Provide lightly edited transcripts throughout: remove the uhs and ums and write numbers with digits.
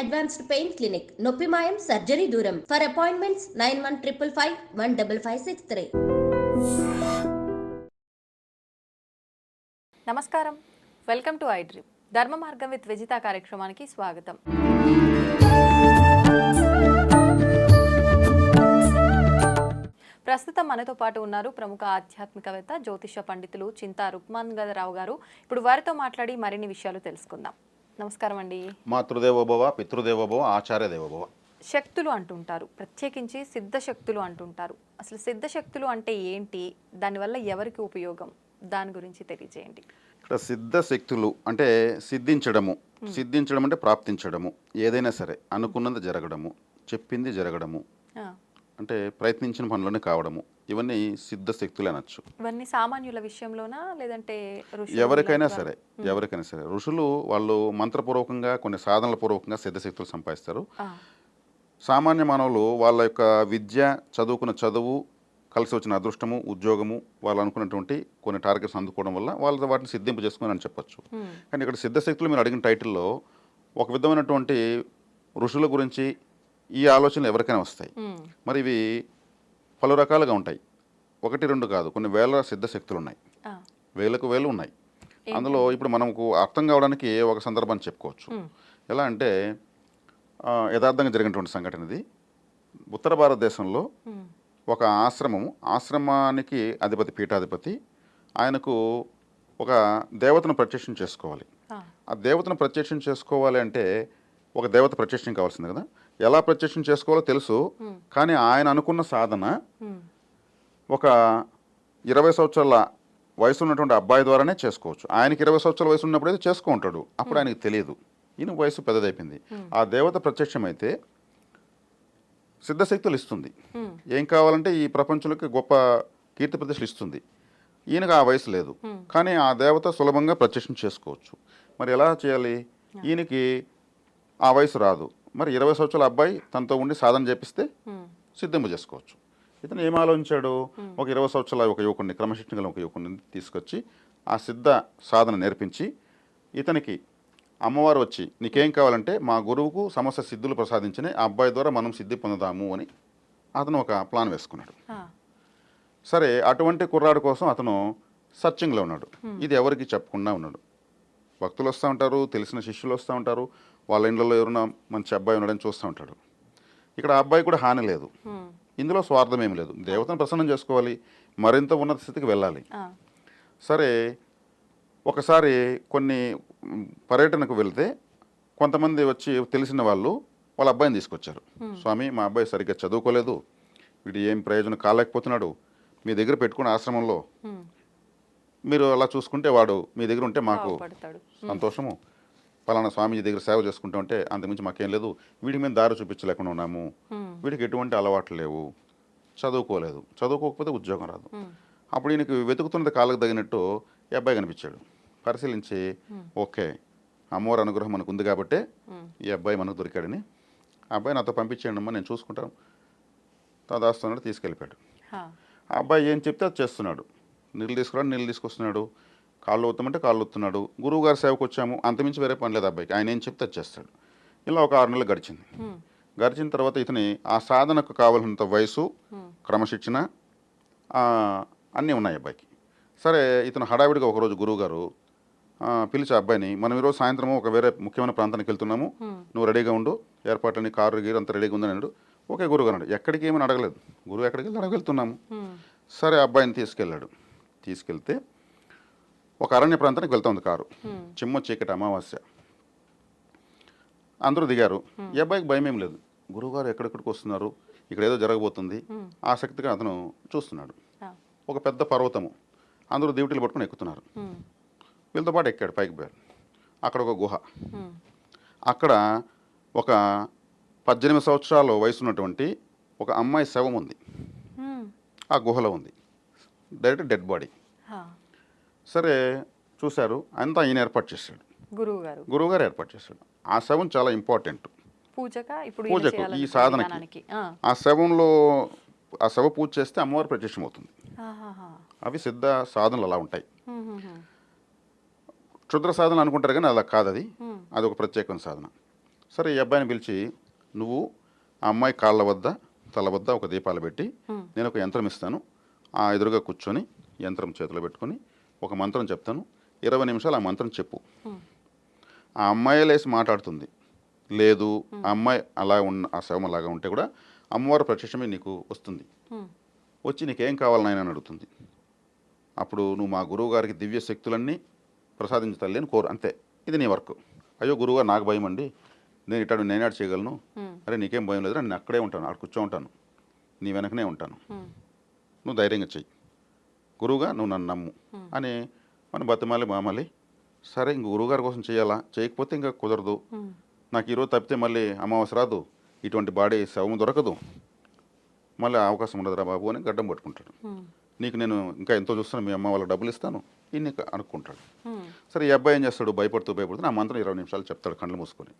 Advanced pain clinic. నొప్పి మాయం, surgery దూరం. For appointments 9155515563. నమస్కారం, వెల్కమ్ టు ఐ డ్రీమ్. ధర్మ మార్గం విత్ విజిత కార్యక్రమానికి స్వాగతం. ప్రస్తుతం మనతో పాటు ఉన్నారు ప్రముఖ ఆధ్యాత్మికవేత్త, జ్యోతిష పండితులు చింతా రుక్మాంగదరావు గారు. ఇప్పుడు వారితో మాట్లాడి మరిన్ని విషయాలు తెలుసుకుందాం. నమస్కారం అండి. మాతృదేవోభవ, పితృదేవోభవ, ఆచార్య దేవోభవ. శక్తులు అంటుంటారు, ప్రత్యేకించి సిద్ధశక్తులు అంటుంటారు. అసలు సిద్ధశక్తులు అంటే ఏంటి, దానివల్ల ఎవరికి ఉపయోగం, దాని గురించి తెలియజేయండి. ఇక్కడ సిద్ధశక్తులు అంటే సిద్ధించడము. సిద్ధించడం అంటే ప్రాప్తించడము. ఏదైనా సరే అనుకున్నది జరగడము, చెప్పింది జరగడము, అంటే ప్రయత్నించిన పనులనే కావడము, ఇవన్నీ సిద్ధశక్తులు అనొచ్చు. ఇవన్నీ సామాన్యుల విషయంలోనా లేదంటే ఎవరికైనా సరే ఋషులు వాళ్ళు మంత్రపూర్వకంగా కొన్ని సాధనల పూర్వకంగా సిద్ధశక్తులు సంపాదిస్తారు. సామాన్య మానవులు వాళ్ళ యొక్క విద్య, చదువుకున్న చదువు, కలిసి వచ్చిన అదృష్టము, ఉద్యోగము, వాళ్ళు అనుకున్నటువంటి కొన్ని టార్గెట్స్ అందుకోవడం వల్ల వాళ్ళతో వాటిని సిద్ధింపు చేసుకుని అని చెప్పొచ్చు. కానీ ఇక్కడ సిద్ధశక్తులు మీరు అడిగిన టైటిల్లో ఒక విధమైనటువంటి ఋషుల గురించి ఈ ఆలోచనలు ఎవరికైనా వస్తాయి. మరి ఇవి పలు రకాలుగా ఉంటాయి. ఒకటి రెండు కాదు, కొన్ని వేల సిద్ధశక్తులు ఉన్నాయి, వేలకు వేలు ఉన్నాయి. అందులో ఇప్పుడు మనకు అర్థం కావడానికి ఒక సందర్భాన్ని చెప్పుకోవచ్చు. ఎలా అంటే యథార్థంగా జరిగినటువంటి సంఘటన ఇది. ఉత్తర భారతదేశంలో ఒక ఆశ్రమానికి అధిపతి, పీఠాధిపతి, ఆయనకు ఒక దేవతను ప్రత్యక్షం చేసుకోవాలి. ఆ దేవతను ప్రత్యక్షం చేసుకోవాలి అంటే ఒక దేవత ప్రత్యక్షం కావాల్సింది కదా. ఎలా ప్రత్యక్షం చేసుకోవాలో తెలుసు, కానీ ఆయన అనుకున్న సాధన ఒక 20 సంవత్సరాల వయసు ఉన్నటువంటి అబ్బాయి ద్వారానే చేసుకోవచ్చు. ఆయనకి 20 సంవత్సరాల వయసు ఉన్నప్పుడైతే చేసుకుంటాడు, అప్పుడు ఆయనకి తెలియదు, ఈయన వయసు పెద్దదైపోయింది. ఆ దేవత ప్రత్యక్షమైతే సిద్ధశక్తులు ఇస్తుంది. ఏం కావాలంటే ఈ ప్రపంచంలోకి గొప్ప కీర్తి ప్రతిష్టలు ఇస్తుంది. ఈయనకు ఆ వయసు లేదు, కానీ ఆ దేవత సులభంగా ప్రత్యక్షం చేసుకోవచ్చు. మరి ఎలా చేయాలి? ఈయనకి ఆ వయసు రాదు, మరి 20 సంవత్సరాల అబ్బాయి తనతో ఉండి సాధన చేపిస్తే సిద్ధింపు చేసుకోవచ్చు. ఇతను ఏం ఆలోచించాడు? ఒక 20 సంవత్సరాల ఒక యువకుడిని, క్రమశిక్షణ గల ఒక యువకుడిని తీసుకొచ్చి ఆ సిద్ధ సాధన నేర్పించి, ఇతనికి అమ్మవారు వచ్చి నీకేం కావాలంటే మా గురువుకు సమస్త సిద్ధులు ప్రసాదించిన ఆ అబ్బాయి ద్వారా మనం సిద్ధి పొందుదాము అని అతను ఒక ప్లాన్ వేసుకున్నాడు. సరే, అటువంటి కుర్రాడు కోసం అతను సర్చింగ్లో ఉన్నాడు. ఇది ఎవరికి చెప్పకుండా ఉన్నాడు. భక్తులు వస్తూ ఉంటారు, తెలిసిన శిష్యులు వస్తూ ఉంటారు, వాళ్ళ ఇండ్లలో ఎవరైనా మంచి అబ్బాయి ఉన్నాడని చూస్తూ ఉంటాడు. ఇక్కడ ఆ అబ్బాయి కూడా హాని లేదు, ఇందులో స్వార్థం ఏమి లేదు. దేవతను ప్రసన్నం చేసుకోవాలి, మరింత ఉన్నత స్థితికి వెళ్ళాలి. సరే, ఒకసారి కొన్ని పర్యటనకు వెళ్తే కొంతమంది వచ్చి తెలిసిన వాళ్ళు వాళ్ళ అబ్బాయిని తీసుకొచ్చారు. స్వామి, మా అబ్బాయి సరిగ్గా చదువుకోలేదు, వీడు ఏం ప్రయోజనం కాలేకపోతున్నాడు, మీ దగ్గర పెట్టుకున్న ఆశ్రమంలో మీరు అలా చూసుకుంటే వాడు మీ దగ్గర ఉంటే మాకు సంతోషము, పలానా స్వామీజీ దగ్గర సేవ చేసుకుంటూ ఉంటే అంతకుమించి మాకేం లేదు, వీడి మీద దారి చూపించలేకుండా ఉన్నాము, వీడికి ఎటువంటి అలవాట్లు లేవు, చదువుకోలేదు, చదువుకోకపోతే ఉద్యోగం రాదు. అప్పుడు ఈయనకి వెతుకుతున్నది కాళ్ళకు తగినట్టు ఈ అబ్బాయి కనిపించాడు. పరిశీలించి ఓకే, అమ్మవారి అనుగ్రహం మనకు ఉంది కాబట్టి ఈ అబ్బాయి మనకు దొరికాడని, ఆ అబ్బాయి నాతో పంపించేయండి అమ్మా, నేను చూసుకుంటాను, తదాస్తున్నాడు. తీసుకెళ్ళిపోయాడు. ఆ అబ్బాయి ఏం చెప్తే అది చేస్తున్నాడు. నీళ్ళు తీసుకురాడు, నీళ్ళు తీసుకొస్తున్నాడు, కాళ్ళు వస్తామంటే కాళ్ళు వస్తున్నాడు. గురువు గారి సేవకు వచ్చాము, అంతమించి వేరే పని లేదు అబ్బాయికి, ఆయన ఏం చెప్తే అది చేస్తాడు. ఇలా ఒక 6 నెలలు గడిచింది. గడిచిన తర్వాత ఇతని ఆ సాధనకు కావాల్సినంత వయసు, క్రమశిక్షణ అన్నీ ఉన్నాయి అబ్బాయికి. సరే, ఇతను హడావిడిగా ఒకరోజు గురువుగారు పిలిచి అబ్బాయిని, మనం ఈరోజు సాయంత్రము ఒక వేరే ముఖ్యమైన ప్రాంతానికి వెళ్తున్నాము, నువ్వు రెడీగా ఉండు, ఏర్పాట్లని కారు గీరు అంతా రెడీగా ఉందని అన్నాడు. ఓకే గురువు అన్నాడు. ఎక్కడికి ఏమని అడగలేదు, గురువు ఎక్కడికి వెళ్ళి అడగవెళ్తున్నాము. సరే, అబ్బాయిని తీసుకెళ్ళాడు. తీసుకెళ్తే ఒక అరణ్య ప్రాంతానికి వెళ్తుంది కారు. చిమ్మ చీకటి, అమావాస్య. అందరూ దిగారు. ఈ అబ్బాయికి భయం ఏం లేదు, గురువుగారు ఎక్కడెక్కడికి వస్తున్నారు, ఇక్కడ ఏదో జరగబోతుంది, ఆసక్తిగా అతను చూస్తున్నాడు. ఒక పెద్ద పర్వతము, అందరూ దివిటీలు పట్టుకుని ఎక్కుతున్నారు. వీళ్ళతో పాటు ఎక్కాడు, పైకి పోయాడు. అక్కడ ఒక గుహ, అక్కడ ఒక 18 సంవత్సరాల వయసు ఉన్నటువంటి ఒక అమ్మాయి శవం ఉంది. ఆ గుహలో ఉంది, డైరెక్ట్ డెడ్ బాడీ. సరే, చూశారు, అంతా ఈయన ఏర్పాటు చేశాడు, గురువుగారు ఏర్పాటు చేశాడు. ఆ శవం చాలా ఇంపార్టెంట్ పూజకు, ఈ సాధనకి. ఆ శవంలో ఆ శవ పూజ చేస్తే అమ్మవారు ప్రత్యక్షం అవుతుంది. అవి సిద్ధ సాధనలు అలా ఉంటాయి. క్షుద్ర సాధన అనుకుంటారు కానీ అలా కాదు, అది ఒక ప్రత్యేకమైన సాధన. సరే ఈ అబ్బాయిని పిలిచి నువ్వు ఆ అమ్మాయి కాళ్ళ వద్ద తల వద్ద ఒక దీపాలు పెట్టి నేను ఒక యంత్రం ఇస్తాను, ఆ ఎదురుగా కూర్చొని యంత్రం చేతిలో పెట్టుకొని ఒక మంత్రం చెప్తాను, 20 నిమిషాలు ఆ మంత్రం చెప్పు. ఆ అమ్మాయి లేసి మాట్లాడుతుంది, లేదు ఆ అమ్మాయి అలా ఉన్న ఆ శవం అలాగా ఉంటే కూడా అమ్మవారు ప్రత్యక్షమే నీకు వస్తుంది, వచ్చి నీకేం కావాలి నాయన అని అడుగుతుంది. అప్పుడు నువ్వు మా గురువు గారికి దివ్య శక్తులన్నీ ప్రసాదించు తల్లి అని కోరు, అంతే, ఇది నీ వర్క్. అయ్యో గురువుగారు నాకు భయం అండి, నేను ఇటాడు నేనాడు చేయగలను, అరే నీకేం భయం లేదు, నేను అక్కడే ఉంటాను, అక్కడ కూర్చో ఉంటాను, నీ వెనకనే ఉంటాను, నువ్వు ధైర్యంగా చెయ్యి, గురువుగా నువ్వు నన్ను నమ్ము అని మన బతిమాలి మామాలి. సరే ఇంక గురువుగారి కోసం చేయాలా, చేయకపోతే ఇంకా కుదరదు, నాకు ఈరోజు తప్పితే మళ్ళీ అమావాస్య రాదు, ఇటువంటి బాడీ శవం దొరకదు, మళ్ళీ అవకాశం ఉండదురా బాబు అని గడ్డం పట్టుకుంటాడు. నీకు నేను ఇంకా ఎంతో చూస్తాను, మీ అమ్మ వాళ్ళకి డబ్బులు ఇస్తాను ఇన్ని అనుకుంటాడు. సరే ఈ అబ్బాయి ఏం చేస్తాడు, భయపడుతూ నా మంత్రం 20 నిమిషాలు చెప్తాడు కళ్ళు మూసుకొని.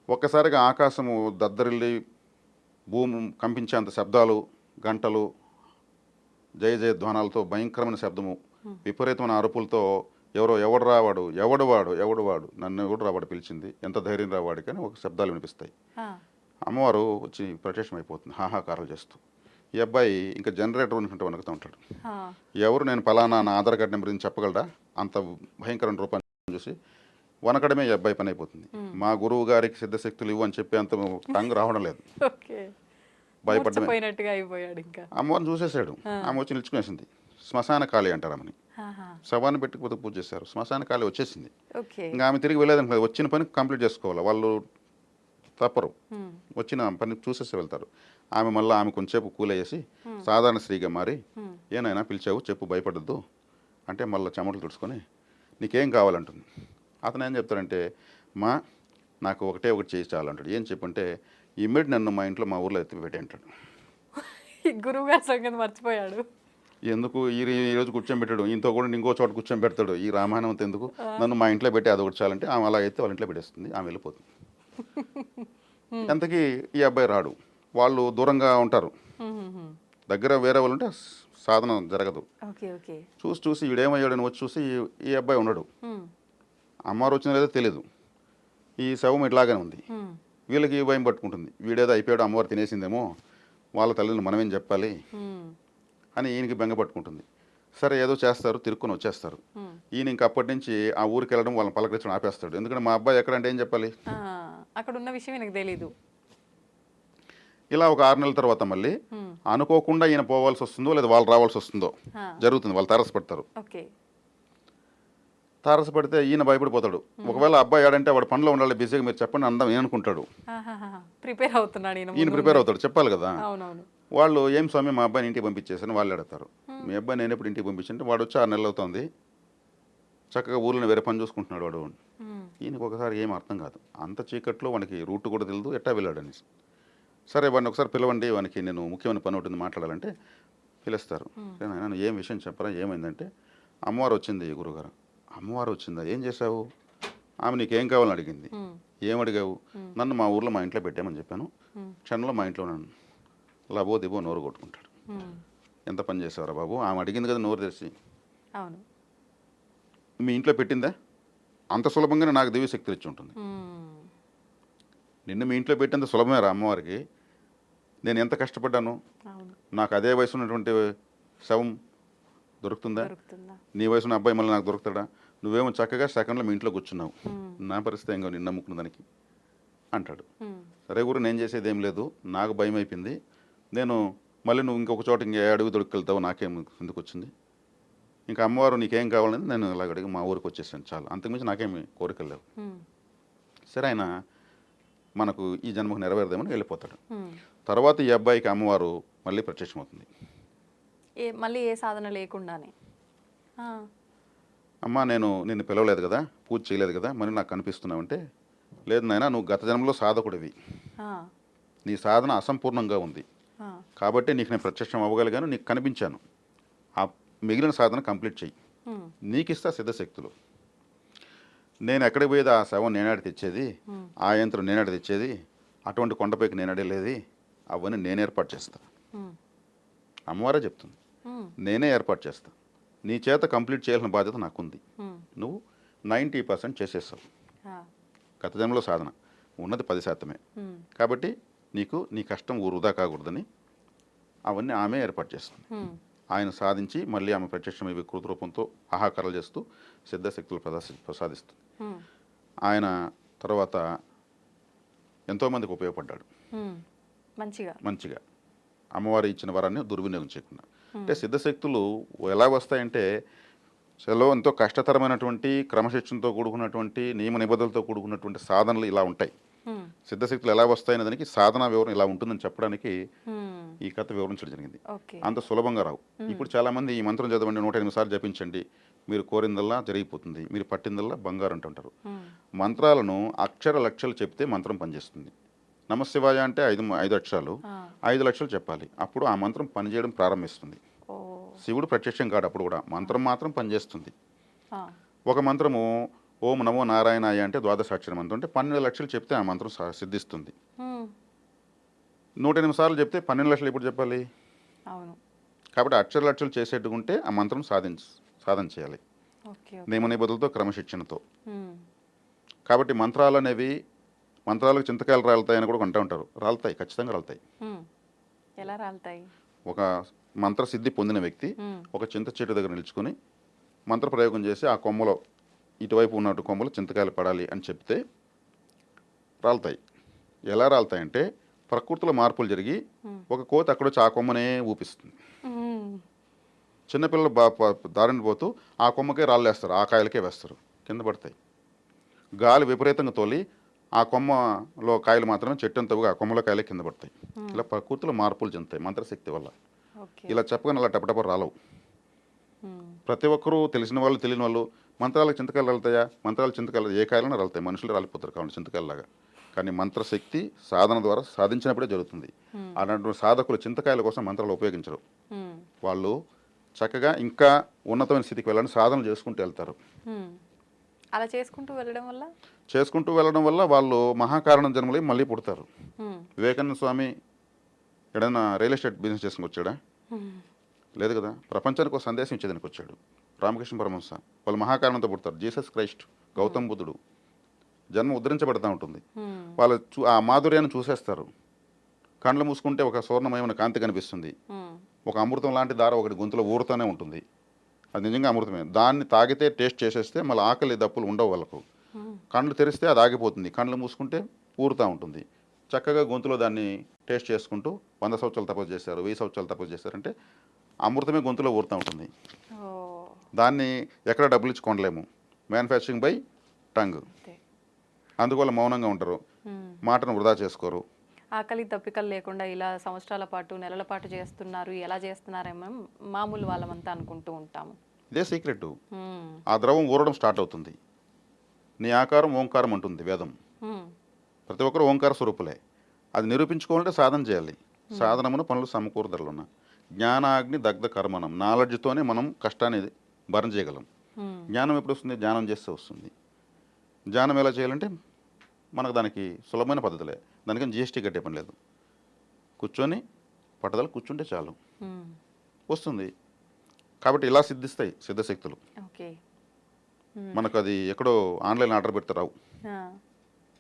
ఒక్కసారిగా ఆకాశము దద్దరిల్లి భూమి కంపించేంత శబ్దాలు, గంటలు, జయ జయ ధ్వానాలతో భయంకరమైన శబ్దము, విపరీతమైన అరుపులతో ఎవడు వాడు నన్ను ఎవడు రావాడు పిలిచింది, ఎంత ధైర్యం రావాడికి అని ఒక శబ్దాలు వినిపిస్తాయి. అమ్మవారు వచ్చి ప్రత్యక్షం అయిపోతుంది హాహాకారాలు చేస్తూ. ఈ అబ్బాయి ఇంకా జనరేటర్ వణుకుతూ ఉంటాడు. ఎవరు నేను ఫలానా నా ఆధార్ కార్డు నెంబర్ చెప్పగలరా, అంత భయంకరమైన రూపాన్ని చూసి వనకడమే ఈ అబ్బాయి పని అయిపోతుంది. మా గురువు గారికి సిద్ధశక్తులు ఇవ్వు అని చెప్పి అంత టంగ్ రావడం లేదు, భయపడ్డమే. అమ్మవారిని చూసేసాడు, ఆమె వచ్చి నిల్చుకునేసింది. శ్మశాన కాళి అంటారు ఆమెని, శవాన్ని పెట్టుకుపోతే పూజ చేశారు, శ్మశాన కాళి వచ్చేసింది. ఇంకా ఆమె తిరిగి వెళ్ళేదనుకో, వచ్చిన పని కంప్లీట్ చేసుకోవాలి, వాళ్ళు తప్పరు, వచ్చిన పని చూసేసి వెళ్తారు. ఆమె మళ్ళీ ఆమె కొంచెంసేపు కూలయ్యేసి సాధారణ స్త్రీగా మారి, ఏనైనా పిలిచావు చెప్పు భయపడద్దు అంటే మళ్ళీ చెమటలు తుడుచుకొని నీకేం కావాలంటుంది. అతను ఏం చెప్తాడంటే, నాకు ఒకటి చేసి చాలంటాడు. ఏం చెప్పంటే ఇమ్మీడియట్ నన్ను మా ఇంట్లో మా ఊర్లో ఎత్తి పెట్టి అంటాడు. గురువు గారి సంగతి మర్చిపోయాడు. ఎందుకు ఈరోజు కూర్చొని ఇంతో కూడా ఇంకో చోట కూర్చొని పెడతాడు, ఈ రామాయణం అంతా ఎందుకు, నన్ను మా ఇంట్లో పెట్టి అదొకటి చాలంటే ఆమె అలా అయితే వాళ్ళ ఇంట్లో పెట్టేస్తుంది, ఆమె వెళ్ళిపోతుంది. ఎంతకీ ఈ అబ్బాయి రాడు, వాళ్ళు దూరంగా ఉంటారు, దగ్గర వేరే వాళ్ళు ఉంటే సాధన జరగదు. చూసి వీడేమయ్యాడని వచ్చి చూసి ఈ అబ్బాయి ఉన్నాడు, అమ్మారు వచ్చిన లేదో తెలియదు, ఈ శవం ఇట్లాగానే ఉంది. వీళ్ళకి భయం పట్టుకుంటుంది, వీడేదో అయిపోయాడు అమ్మవారు తినేసిందేమో, వాళ్ళ తల్లిని మనమేం చెప్పాలి అని ఈయనకి బెంగ పట్టుకుంటుంది. సరే ఏదో చేస్తారు, తిరుక్కొని వచ్చేస్తారు. ఈయన ఇంక అప్పటి నుంచి ఆ ఊరికి వెళ్ళడం వాళ్ళని పలకరించడం ఆపేస్తాడు. ఎందుకంటే మా అబ్బాయి ఎక్కడంటే ఏం చెప్పాలి, అక్కడ ఉన్న విషయం నాకు తెలీదు. ఇలా ఒక 6 నెలల తర్వాత మళ్ళీ అనుకోకుండా ఈయన పోవాల్సి వస్తుందో లేదా వాళ్ళు రావాల్సి వస్తుందో జరుగుతుంది. వాళ్ళు తారసపడతారు. తారసపడితే ఈయన భయపడిపోతాడు. ఒకవేళ అబ్బాయి ఆడంటే వాడు పనిలో ఉండాలి, బిజీగా మీరు చెప్పండి అందం ఏం అనుకుంటాడు, ప్రిపేర్ అవుతున్నాడు ఈయన ప్రిపేర్ అవుతాడు, చెప్పాలి కదా. వాళ్ళు ఏం స్వామి మా అబ్బాయిని ఇంటికి పంపించేసాను వాళ్ళు అడుగుతారు. మీ అబ్బాయి నేను ఎప్పుడు ఇంటికి పంపించంటే వాడు వచ్చి 6 నెలలు అవుతుంది, చక్కగా ఊళ్ళో వేరే పని చూసుకుంటున్నాడు వాడు. ఈయనకు ఒకసారి ఏం అర్థం కాదు, అంత చీకట్లో వానికి రూట్ కూడా తెలియదు, ఎట్టా వెళ్ళాడని. సరే వాడిని ఒకసారి పిలవండి, వానికి నేను ముఖ్యమైన పని ఉంటుంది మాట్లాడాలంటే పిలుస్తారు. నేను ఏం విషయం చెప్పరా, ఏమైందంటే అమ్మవారు వచ్చింది గురుగారు. అమ్మవారు వచ్చిందా, ఏం చేశావు, ఆమె నీకేం కావాలని అడిగింది. ఏం అడిగావు, నన్ను మా ఊర్లో మా ఇంట్లో పెట్టామని చెప్పాను, క్షణంలో మా ఇంట్లో నన్ను లబో దిబో నోరు కొట్టుకుంటాడు. ఎంత పని చేసావురా బాబు, ఆమె అడిగింది కదా నోరు తెరిచి, మీ ఇంట్లో పెట్టిందా, అంత సులభంగానే నాకు దివ్య శక్తి ఇచ్చి ఉంటుంది, నిన్ను మీ ఇంట్లో పెట్టేంత సులభమే రా అమ్మవారికి, నేను ఎంత కష్టపడ్డాను, నాకు అదే వయసు ఉన్నటువంటి శవం దొరుకుతుందా, నీ వయసున్న అబ్బాయి మళ్ళీ నాకు దొరుకుతాడా, నువ్వేమో చక్కగా సెకండ్లో మీ ఇంట్లో కూర్చున్నావు, నా పరిస్థితి ఏంగో నిన్ను నమ్ముకున్న దానికి అంటాడు. సరే గురు నేను చేసేది ఏం లేదు, నాకు భయం అయిపోయింది, నేను మళ్ళీ నువ్వు ఇంకొక చోట ఇంకే అడుగు దొరికెళ్తావు, నాకేం ఎందుకు వచ్చింది, ఇంకా అమ్మవారు నీకేం కావాలని నేను ఇలాగ అడిగి మా ఊరికి వచ్చేసాను, చాలు, అంతకుమించి నాకేమి కోరికలు లేవు. సరే ఆయన మనకు ఈ జన్మకు నెరవేరదేమని వెళ్ళిపోతాడు. తర్వాత ఈ అబ్బాయికి అమ్మవారు మళ్ళీ ప్రత్యక్షమవుతుంది, మళ్ళీ ఏ సాధన లేకుండానే. అమ్మ నేను నిన్ను పిలవలేదు కదా, పూజ చేయలేదు కదా, మరి నాకు కనిపిస్తున్నావు అంటే, లేదు నాయనా నువ్వు గత జన్మలో సాధకుడివి, నీ సాధన అసంపూర్ణంగా ఉంది కాబట్టి నీకు నేను ప్రత్యక్షం అవ్వగలిగాను, నీకు కనిపించాను, ఆ మిగిలిన సాధన కంప్లీట్ చెయ్యి, నీకు ఇస్తా సిద్ధశక్తులు, నేను ఎక్కడికి పోయేది ఆ శవం నేనాడి తెచ్చేది, ఆ యంత్రం నేనాడి తెచ్చేది, అటువంటి కొండపైకి నేనాడేది, అవన్నీ నేను ఏర్పాటు చేస్తా, అమ్మవారే చెప్తుంది, నేనే ఏర్పాటు చేస్తా, నీ చేత కంప్లీట్ చేయాల్సిన బాధ్యత నాకుంది, నువ్వు 90% చేసేస్తావు, గత జన్మలో సాధన ఉన్నది 10%. హ్మ్. కాబట్టి నీకు నీ కష్టం వృధా కాకూడదని అవన్నీ ఆమె ఏర్పాటు చేస్తుంది. హ్మ్. ఆయన సాధించి మళ్ళీ ఆమె ప్రత్యక్షమై వికృత రూపంతో ఆహాకారాలు చేస్తూ సిద్ధశక్తులు ప్రసాదిస్తుంది. హ్మ్. ఆయన తర్వాత ఎంతోమందికి ఉపయోగపడ్డాడు హ్మ్. మంచిగా. అమ్మవారి ఇచ్చిన వరాన్ని దుర్వినియోగం చేయకుండా. అంటే సిద్ధశక్తులు ఎలా వస్తాయంటే ఎంతో కష్టతరమైనటువంటి క్రమశిక్షణతో కూడుకున్నటువంటి నియమ నిబంధనలతో కూడుకున్నటువంటి సాధనలు ఇలా ఉంటాయి. హ్మ్. సిద్ధశక్తులు ఎలా వస్తాయనే దానికి సాధనా వివరణ ఇలా ఉంటుందని చెప్పడానికి హ్మ్. ఈ కథ వివరించడం జరిగింది. ఓకే. అంత సులభంగా రావు. ఇప్పుడు చాలామంది ఈ మంత్రం చదవండి 108 సార్లు జపించండి, మీరు కోరిందల్లా జరిగిపోతుంది, మీరు పట్టిందల్లా బంగారు అంటుంటారు. హ్మ్. మంత్రాలను అక్షర లక్షలు చెప్తే మంత్రం పనిచేస్తుంది. నమశివాయ అంటే 5 అక్షరాలు, ఆ. 5 లక్షలు చెప్పాలి. అప్పుడు ఆ మంత్రం పనిచేయడం ప్రారంభిస్తుంది. ఓ. శివుడు ప్రత్యక్షం కాడు, అప్పుడు కూడా మంత్రం మాత్రం పనిచేస్తుంది. ఆ. ఒక మంత్రము ఓం నమో నారాయణాయ అంటే ద్వాదశాక్షర మంత్రం అంటే 12 లక్షలు చెప్తే ఆ మంత్రం సిద్ధిస్తుంది. హ్మ్. 108 సార్లు చెప్తే 12 లక్షలు ఎప్పుడు చెప్పాలి? అవును. కాబట్టి అక్షర లక్షలు చేసేట్టుకుంటే ఆ మంత్రం సాధన చేయాలి ఓకే. నియమ నిబంధనలతో క్రమశిక్షణతో. హ్మ్. కాబట్టి మంత్రాలు అనేవి మంత్రాలకు చింతకాయలు రాలుతాయని కూడా అంటూ ఉంటారు. రాలుతాయి, ఖచ్చితంగా రాలుతాయి. హ్మ్. ఎలా రాలుతాయి? ఒక మంత్రసిద్ధి పొందిన వ్యక్తి హ్మ్. ఒక చింత చెట్టు దగ్గర నిలుచుకొని మంత్ర ప్రయోగం చేసి ఆ కొమ్మలో ఇటువైపు ఉన్నట్టు కొమ్మలో చింతకాయలు పడాలి అని చెప్తే రాలుతాయి. ఎలా రాలుతాయంటే ప్రకృతిలో మార్పులు జరిగి ఒక కోతి అక్కడొచ్చి ఆ కొమ్మనే ఊపిస్తుంది. హ్మ్. చిన్నపిల్లలు దారిని పోతూ ఆ కొమ్మకే రాళ్ళేస్తారు, ఆ కాయలకే వేస్తారు, కింద పడతాయి. గాలి విపరీతంగా తోలి ఆ కొమ్మలో కాయలు మాత్రమే చెట్టు అంతా ఆ కొమ్మలో కాయలే కింద పడతాయి. ఇలా ప్రకృతిలో మార్పులు చెందుతాయి మంత్రశక్తి వల్ల. ఓకే. ఇలా చెప్పగానే అలా టపటప రాలవు. హ్మ్. ప్రతి ఒక్కరూ తెలిసిన వాళ్ళు తెలియని వాళ్ళు మంత్రాలకు చింతకాయలు రాలుతాయా, మంత్రాలు చింతకాయలు ఏ కాయలైనా రాలుతాయి, మనుషులు రాలిపోతారు కాబట్టి చింతకాయలాగా. కానీ మంత్రశక్తి సాధన ద్వారా సాధించినప్పుడే జరుగుతుంది. అలాంటి సాధకులు చింతకాయల కోసం మంత్రాలు ఉపయోగించరు. హ్మ్. వాళ్ళు చక్కగా ఇంకా ఉన్నతమైన స్థితికి వెళ్ళాలని సాధన చేసుకుంటూ వెళ్తారు. హ్మ్. అలా చేసుకుంటూ వెళ్ళడం వల్ల వాళ్ళు మహాకారణం జన్మలై మళ్ళీ పుడతారు. హ్మ్. Vivekananda Swami ఎడైనా real estate business చేసుకుని వచ్చాడా? హ్మ్. లేదు కదా. ప్రపంచానికి ఒక సందేశం ఇచ్చేదానికి వచ్చాడు. రామకృష్ణ పరమహంస వాళ్ళు మహాకారణంతో పుడతారు. జీసస్ క్రైస్ట్, గౌతమ్ బుద్ధుడు జన్మ ఉద్ధరించబడతా ఉంటుంది. హ్మ్. వాళ్ళు ఆ మాధుర్యాన్ని చూసేస్తారు. కండ్లు మూసుకుంటే ఒక స్వర్ణమయమైన కాంతి కనిపిస్తుంది. హ్మ్. ఒక అమృతం లాంటి దార ఒకటి గొంతులో ఊరుతూనే ఉంటుంది. అది నిజంగా అమృతమే. దాన్ని తాగితే టేస్ట్ చేసేస్తే మళ్ళీ ఆకలి దప్పులు ఉండవు వాళ్ళకు. హ్మ్. కళ్ళు తెరిస్తే అది ఆగిపోతుంది, కళ్ళు మూసుకుంటే ఊరుతూ ఉంటుంది. చక్కగా గొంతులో దాన్ని టేస్ట్ చేసుకుంటూ 100 సంవత్సరాలు తపస్సు చేశారు, 1000 సంవత్సరాలు తపస్సు చేశారంటే అమృతమే గొంతులో ఊరుతూ ఉంటుంది. ఓహ్! దాన్ని ఎక్కడ డబ్బులు ఇచ్చి కొనలేము. Manufacturing by tongue. అంతే. అందువల్ల మౌనంగా ఉంటారు, హ్మ్. మాటను వృధా చేసుకోరు. ఆకలి దప్పికలు లేకుండా ఇలా సంవత్సరాల పాటు, నెలల పాటు చేస్తున్నారు. ఎలా చేస్తున్నారేమో మామూలు వాళ్ళమంతా అనుకుంటూ ఉంటాము. ఇదే సీక్రెట్. హ్మ్. ఆ ద్రవం ఊరడం స్టార్ట్ అవుతుంది. నీ ఆకారం ఓంకారం అంటుంది వేదం. హ్మ్. ప్రతి ఒక్కరు ఓంకార స్వరూపులే. అది నిరూపించుకోవాలంటే సాధన చేయాలి. సాధనమున పనులు సమకూరదలున్న జ్ఞానాగ్ని దగ్ధ కర్మణం. నాలెడ్జ్తోనే మనం కష్టాన్ని భరణ చేయగలం. హ్మ్. జ్ఞానం ఎప్పుడు వస్తుంది? ధ్యానం చేస్తే వస్తుంది. ధ్యానం ఎలా చేయాలంటే మనకు దానికి సులభమైన పద్ధతులే. దానికని జిఎస్టీ కట్టే పని లేదు. కూర్చొని పట్టుదల కూర్చుంటే చాలు, హ్మ్. వస్తుంది. కాబట్టి ఇలా సిద్ధిస్తాయి సిద్ధశక్తులు. ఓకే. హ్మ్. మనకు అది ఎక్కడో ఆన్లైన్ ఆర్డర్ పెడితే రావు. ఆ!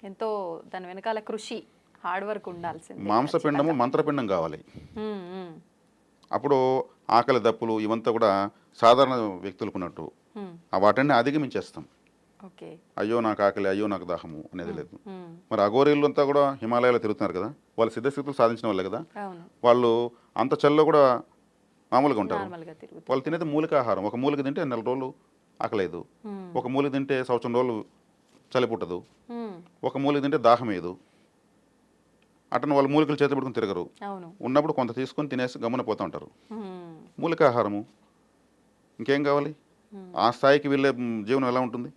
ఎంతో దాని వెనకాల కృషి, హార్డ్ వర్క్ ఉండాల్సిందే. మాంసపిండము మంత్రపిండం కావాలి. హ్మ్. హ్మ్. అప్పుడు ఆకలి దప్పులు ఇవంతా కూడా సాధారణ వ్యక్తులకు ఉన్నట్టు హ్మ్. వాటిని అధిగమించేస్తాం. ఓకే. అయ్యో నాకు ఆకలి, అయ్యో నాకు దాహము అనేది లేదు. హ్మ్. మరి అఘోరీలు అంతా కూడా హిమాలయాలో తిరుగుతున్నారు కదా, వాళ్ళు సిద్ధశక్తులు సాధించిన వాళ్ళే కదా. అవును. వాళ్ళు అంత చల్లో కూడా మామూలుగా ఉంటారు. నార్మల్‌గా తిరుగుతారు. వాళ్ళు తినేది మూలికాహారం. ఒక మూలిక తింటే 4 రోజులు ఆకలేదు. హ్మ్. ఒక మూలిక తింటే సంవత్సరం రోజులు చలి పుట్టదు. హ్మ్. ఒక మూలిక తింటే దాహం వేయదు. అటను వాళ్ళు మూలికలు చేతి పట్టుకుని తిరగరు. అవును. ఉన్నప్పుడు కొంత తీసుకొని తినేసి గమ్మున పోతూ ఉంటారు. హ్మ్. మూలికాహారము ఇంకేం కావాలి? ఆ స్థాయికి వెళ్ళే జీవనం ఎలా ఉంటుంది?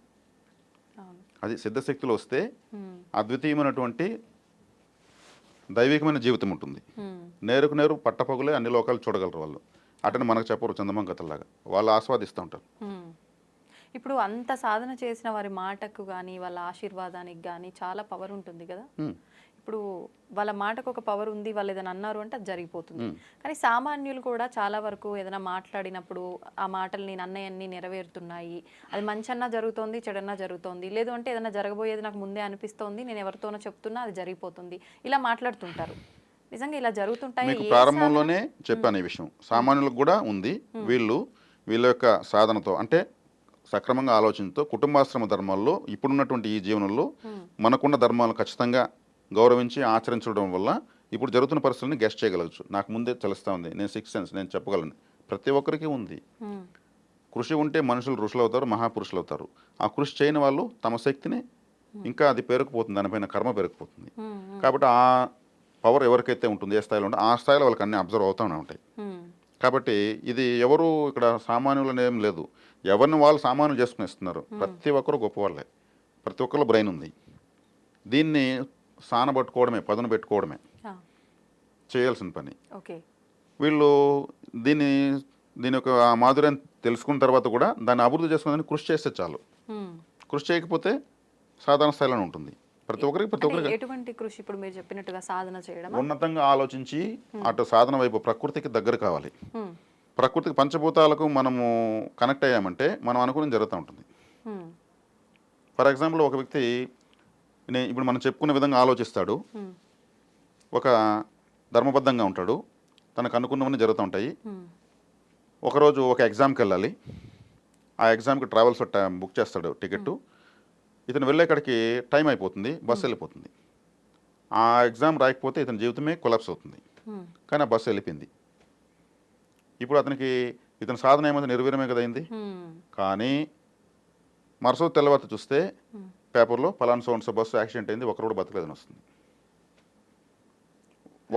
అవును. అది సిద్ధశక్తులు వస్తే హ్మ్. అద్వితీయమైనటువంటి దైవికమైన జీవితం ఉంటుంది. హ్మ్. నేరుకు నేరు పట్టపగులే అన్ని లోకాలు చూడగలరు వాళ్ళు. అటని మనకు చెప్పరు చందమామ కథల్లాగా. వాళ్ళు ఆస్వాదిస్తూ ఉంటారు. హ్మ్. ఇప్పుడు అంత సాధన చేసిన వారి మాటకు గానీ, వాళ్ళ ఆశీర్వాదానికి గానీ చాలా పవర్ ఉంటుంది గదా! హ్మ్. ఇప్పుడు వాళ్ళ మాటకు ఒక పవర్ ఉంది, వాళ్ళు ఏదైనా అన్నారు అంటే అది జరిగిపోతుంది. కానీ సామాన్యులు కూడా చాలా వరకు ఏదైనా మాట్లాడినప్పుడు ఆ మాటలు నేను అన్నయన్ని నెరవేరుతున్నాయి, అది మంచన్నా జరుగుతోంది, చెడన్నా జరుగుతోంది, లేదు అంటే ఏదైనా జరగబోయేది నాకు ముందే అనిపిస్తోంది, నేను ఎవరితోనో చెప్తున్నా అది జరిగిపోతుంది, ఇలా మాట్లాడుతుంటారు. నిజంగా ఇలా జరుగుతుంటాయి. మీకు ప్రారంభంలోనే చెప్పాను ఈ విషయం. సామాన్యులకు కూడా ఉంది. వీళ్ళ యొక్క సాధనతో అంటే సక్రమంగా ఆలోచనతో కుటుంబాశ్రమ ధర్మాల్లో ఇప్పుడున్నటువంటి ఈ జీవనంలో మనకున్న ధర్మాలను ఖచ్చితంగా గౌరవించి ఆచరించడం వల్ల ఇప్పుడు జరుగుతున్న పరిస్థితులను గెస్ట్ చేయగలవచ్చు. నాకు ముందే తెలుస్తూ ఉంది, నేను సిక్స్ సెన్స్ నేను చెప్పగలను. ప్రతి ఒక్కరికి ఉంది. కృషి ఉంటే మనుషులు ఋషులు అవుతారు, మహాపురుషులు అవుతారు. ఆ కృషి చేయని వాళ్ళు తమ శక్తిని ఇంకా అది పేరుకుపోతుంది, దానిపైన కర్మ పేరుకుపోతుంది. కాబట్టి ఆ పవర్ ఎవరికైతే ఉంటుంది, ఏ స్థాయిలో ఉంటే ఆ స్థాయిలో వాళ్ళకి అన్ని అబ్జర్వ్ అవుతూనే ఉంటాయి. కాబట్టి ఇది ఎవరు ఇక్కడ సామాన్యులు ఏం లేదు, ఎవరిని వాళ్ళు సామాన్యులు చేసుకుని ఇస్తున్నారు. ప్రతి ఒక్కరు గొప్పవాళ్ళే, ప్రతి ఒక్కరు బ్రెయిన్ ఉంది. దీన్ని సానబట్టుకోవడమే, పదును పెట్టుకోవడమే చేయాల్సిన పని. వీళ్ళు దీని యొక్క మాధుర్యం తెలుసుకున్న తర్వాత కూడా దాన్ని అభివృద్ధి చేసుకుని కృషి చేస్తే చాలు. కృషి చేయకపోతే సాధారణ స్థాయిలో ఉంటుంది. ప్రతి ఒక్కరికి ఎటువంటి కృషి? ఇప్పుడు మీరు చెప్పినట్టుగా సాధన చేయడం, ఉన్నతంగా ఆలోచించి అటు సాధన వైపు ప్రకృతికి దగ్గర కావాలి. ప్రకృతికి పంచభూతాలకు మనము కనెక్ట్ అయ్యామంటే మనం అనుకుని జరుగుతూ ఉంటుంది. ఫర్ ఎగ్జాంపుల్ ఒక వ్యక్తి ఇప్పుడు మనం చెప్పుకునే విధంగా ఆలోచిస్తాడు, ఒక ధర్మబద్ధంగా ఉంటాడు, తనకు అనుకున్నవన్నీ జరుగుతూ ఉంటాయి. ఒకరోజు ఒక ఎగ్జామ్కి వెళ్ళాలి, ఆ ఎగ్జామ్కి ట్రావెల్స్ బుక్ చేస్తాడు టికెట్. ఇతను వెళ్ళేకాడికి టైం అయిపోతుంది, బస్సు వెళ్ళిపోతుంది. ఆ ఎగ్జామ్ రాయకపోతే ఇతని జీవితమే కొలాప్స్ అవుతుంది. కానీ ఆ బస్సు వెళ్ళిపోయింది. ఇప్పుడు ఇతని సాధన ఏమైతే నిర్వీర్యమే కదా అయింది. కానీ మరుసటి తెల్లవారు చూస్తే పేపర్లో పలానా సోన్స్ బస్సు యాక్సిడెంట్ అయింది, ఒకరు కూడా బతకలేదని వస్తుంది.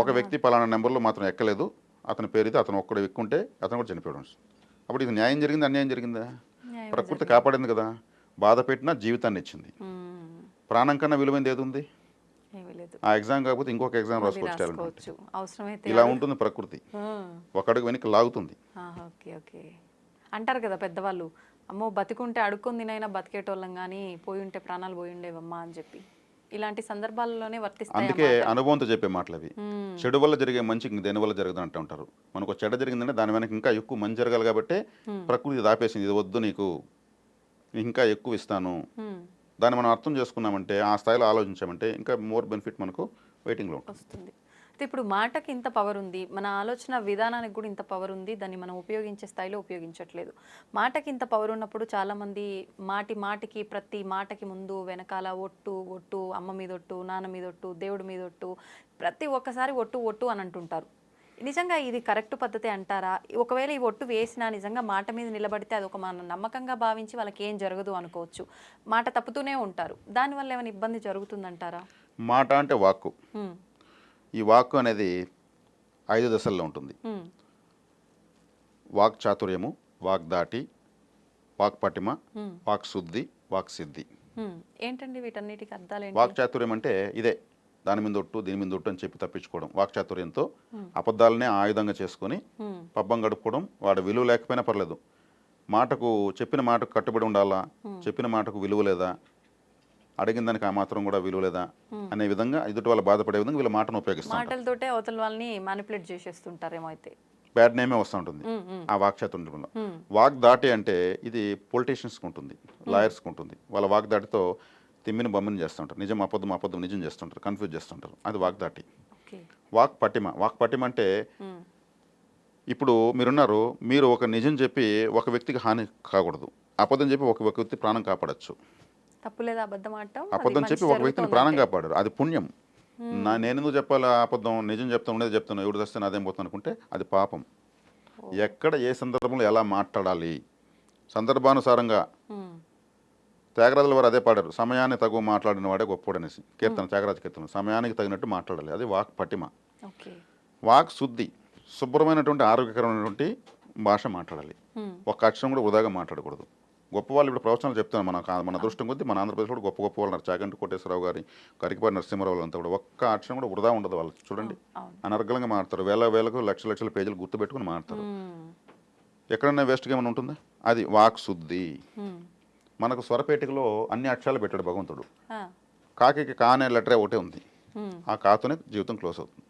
ఒక వ్యక్తి పలానా నెంబర్లో మాత్రం ఎక్కలేదు, అతని పేరుతో అతను ఒక్కడు ఎక్కుంటే అతను కూడా చనిపోవడం. అప్పుడు ఇది న్యాయం జరిగింది, అన్యాయం జరిగిందా? ప్రకృతి కాపాడింది కదా. బాధ పెట్టినా జీవితాన్ని ఇచ్చింది. ప్రాణం కన్నా విలువైంది ఏది ఉంది? ఆ ఎగ్జామ్ కాకపోతే ఇంకొక ఎగ్జామ్ రాసుకోవచ్చు. ఇలా ఉంటుంది ప్రకృతి, ఒక అడుగు వెనక్కి లాగుతుంది. అంటారు కదా పెద్దవాళ్ళు, అమ్మో బతికుంటే అడుక్కొని తినైనా బతికేటోళ్ళం కానీ పోయి ఉంటే ప్రాణాలు పోయి ఉండేవమ్మా అని చెప్పి. ఇలాంటి సందర్భాల్లోనే వర్తిస్తాయి. అందుకే అనుభవంతో చెప్పే మాటలు అవి. చెడు వల్ల జరిగే మంచి దేని వల్ల జరగదు అంటూ ఉంటారు. మనకు చెడ్డ జరిగిందంటే దాని వెనక ఇంకా ఎక్కువ మంచి జరగాలి కాబట్టి ప్రకృతి దాపేసింది, ఇది వద్దు నీకు, ఇంకా ఎక్కువ ఇస్తాను. దాన్ని మనం అర్థం చేసుకున్నామంటే, ఆ స్థాయిలో ఆలోచించామంటే ఇంకా మోర్ బెనిఫిట్ మనకు వెయిటింగ్లో వస్తుంది. అయితే ఇప్పుడు మాటకి ఇంత పవర్ ఉంది, మన ఆలోచన విధానానికి కూడా ఇంత పవర్ ఉంది, దాన్ని మనం ఉపయోగించే స్థాయిలో ఉపయోగించట్లేదు. మాటకి ఇంత పవర్ ఉన్నప్పుడు చాలామంది మాటికి ప్రతి మాటకి ముందు వెనకాల ఒట్టు, అమ్మ మీద ఒట్టు, నాన్న మీద ఒట్టు, దేవుడి మీద ఒట్టు, ప్రతి ఒక్కసారి ఒట్టు అని అంటుంటారు. నిజంగా ఇది కరెక్ట్ పద్ధతి అంటారా? ఒకవేళ ఈ ఒట్టు వేసినా నిజంగా మాట మీద నిలబడితే అది ఒక మన నమ్మకంగా భావించి వాళ్ళకి ఏం జరగదు అనుకోవచ్చు, మాట తప్పుతూనే ఉంటారు. దానివల్ల ఏమైనా ఇబ్బంది జరుగుతుందంటారా? మాట అంటే వాక్కు. ఈ వాక్కు అనేది 5 దశల్లో ఉంటుంది. వాక్ చాతుర్యము, వాక్ దాటి, వాక్ పటిమ, వాక్ శుద్ధి, వాక్ సిద్ధి. ఏంటండి వీటన్నిటికి అర్థాలు? వాక్ చాతుర్యం అంటే ఇదే, దాని మీద ఒట్టు దీని మీద ఒట్టు అని చెప్పి తప్పించుకోవడం. వాక్చాతుర్యంతో అబద్ధాలనే ఆయుధంగా చేసుకొని పబ్బం గడుపుకోవడం. వాడు విలువ లేకపోయినా పర్లేదు, చెప్పిన మాటకు కట్టుబడి ఉండాలా, చెప్పిన మాటకు విలువ లేదా, అడిగిన దానికి ఆ మాత్రం కూడా విలువ లేదా అనే విధంగా ఎదుటి వాళ్ళు బాధపడే విధంగా వీళ్ళ మాటను ఉపయోగిస్తారు. మాటలతోటే అవతల వాళ్ళని మానిపులేట్ చేసేస్తుంటారేమో. అయితే బ్యాడ్ నేమే వస్తూ ఉంటుంది ఆ వాక్చాతుర్యంలో. వాక్ దాటి అంటే ఇది పొలిటీషియన్స్కి ఉంటుంది, లాయర్స్కి ఉంటుంది. వాళ్ళ వాక్ దాటితో తిమ్మిని బొమ్మని చేస్తుంటారు, నిజం అబద్ధం నిజం చేస్తుంటారు, కన్ఫ్యూజ్ చేస్తుంటారు. అది వాక్ దాటి. వాక్ పటిమ అంటే ఇప్పుడు మీరున్నారు, మీరు ఒక నిజం చెప్పి ఒక వ్యక్తికి హాని కాకూడదు, అబద్ధం చెప్పి ఒక వ్యక్తి ప్రాణం కాపాడచ్చు. తప్పులేదు అబద్ధం ఆడటం, అబద్ధం చెప్పి ఒక వ్యక్తిని ప్రాణం కాపాడారు, అది పుణ్యం. నేనెందుకు చెప్పాలి అబద్ధం, నిజం చెప్తాను, ఉండేది చెప్తాను, ఎవడు తెస్తే అదేం పోతాను అనుకుంటే అది పాపం. ఎక్కడ ఏ సందర్భంలో ఎలా మాట్లాడాలి, సందర్భానుసారంగా. త్యాగరాజుల వారు అదే పాడారు, సమయాన్ని తగు మాట్లాడిన వాడే గొప్పోడనేసి. త్యాగరాజ కీర్తన, సమయానికి తగినట్టు మాట్లాడాలి, అది వాక్ పటిమ. వాక్ శుద్ధి, శుభ్రమైనటువంటి ఆరోగ్యకరమైనటువంటి భాష మాట్లాడాలి. ఒక అక్షరం కూడా వృధాగా మాట్లాడకూడదు. గొప్ప వాళ్ళు ఇప్పుడు ప్రవచనాలు చెప్తాను, మన అదృష్టం కొద్దీ మన ఆంధ్రప్రదేశ్లో కూడా గొప్ప వాళ్ళు ఉన్నారు. చాగంటి కోటేశ్వరరావు గారి, కరికిపాటి నరసింహారావు అంతా కూడా ఒక్క అక్షరం కూడా వృధా ఉండదు. వాళ్ళు చూడండి అనర్గళంగా మాట్లాడతారు, వేలకు లక్షల పేజీలు గుర్తుపెట్టుకుని మాట్లాడతారు. ఎక్కడన్నా వేస్ట్గా ఏమైనా ఉంటుందా? అది వాక్ శుద్ధి. మనకు స్వరపేటికలో అన్ని అక్షరాలు పెట్టాడు భగవంతుడు, కాకి కా అనే లెటరే ఒకటే ఉంది. ఆ కాతోనే జీవితం క్లోజ్ అవుతుంది.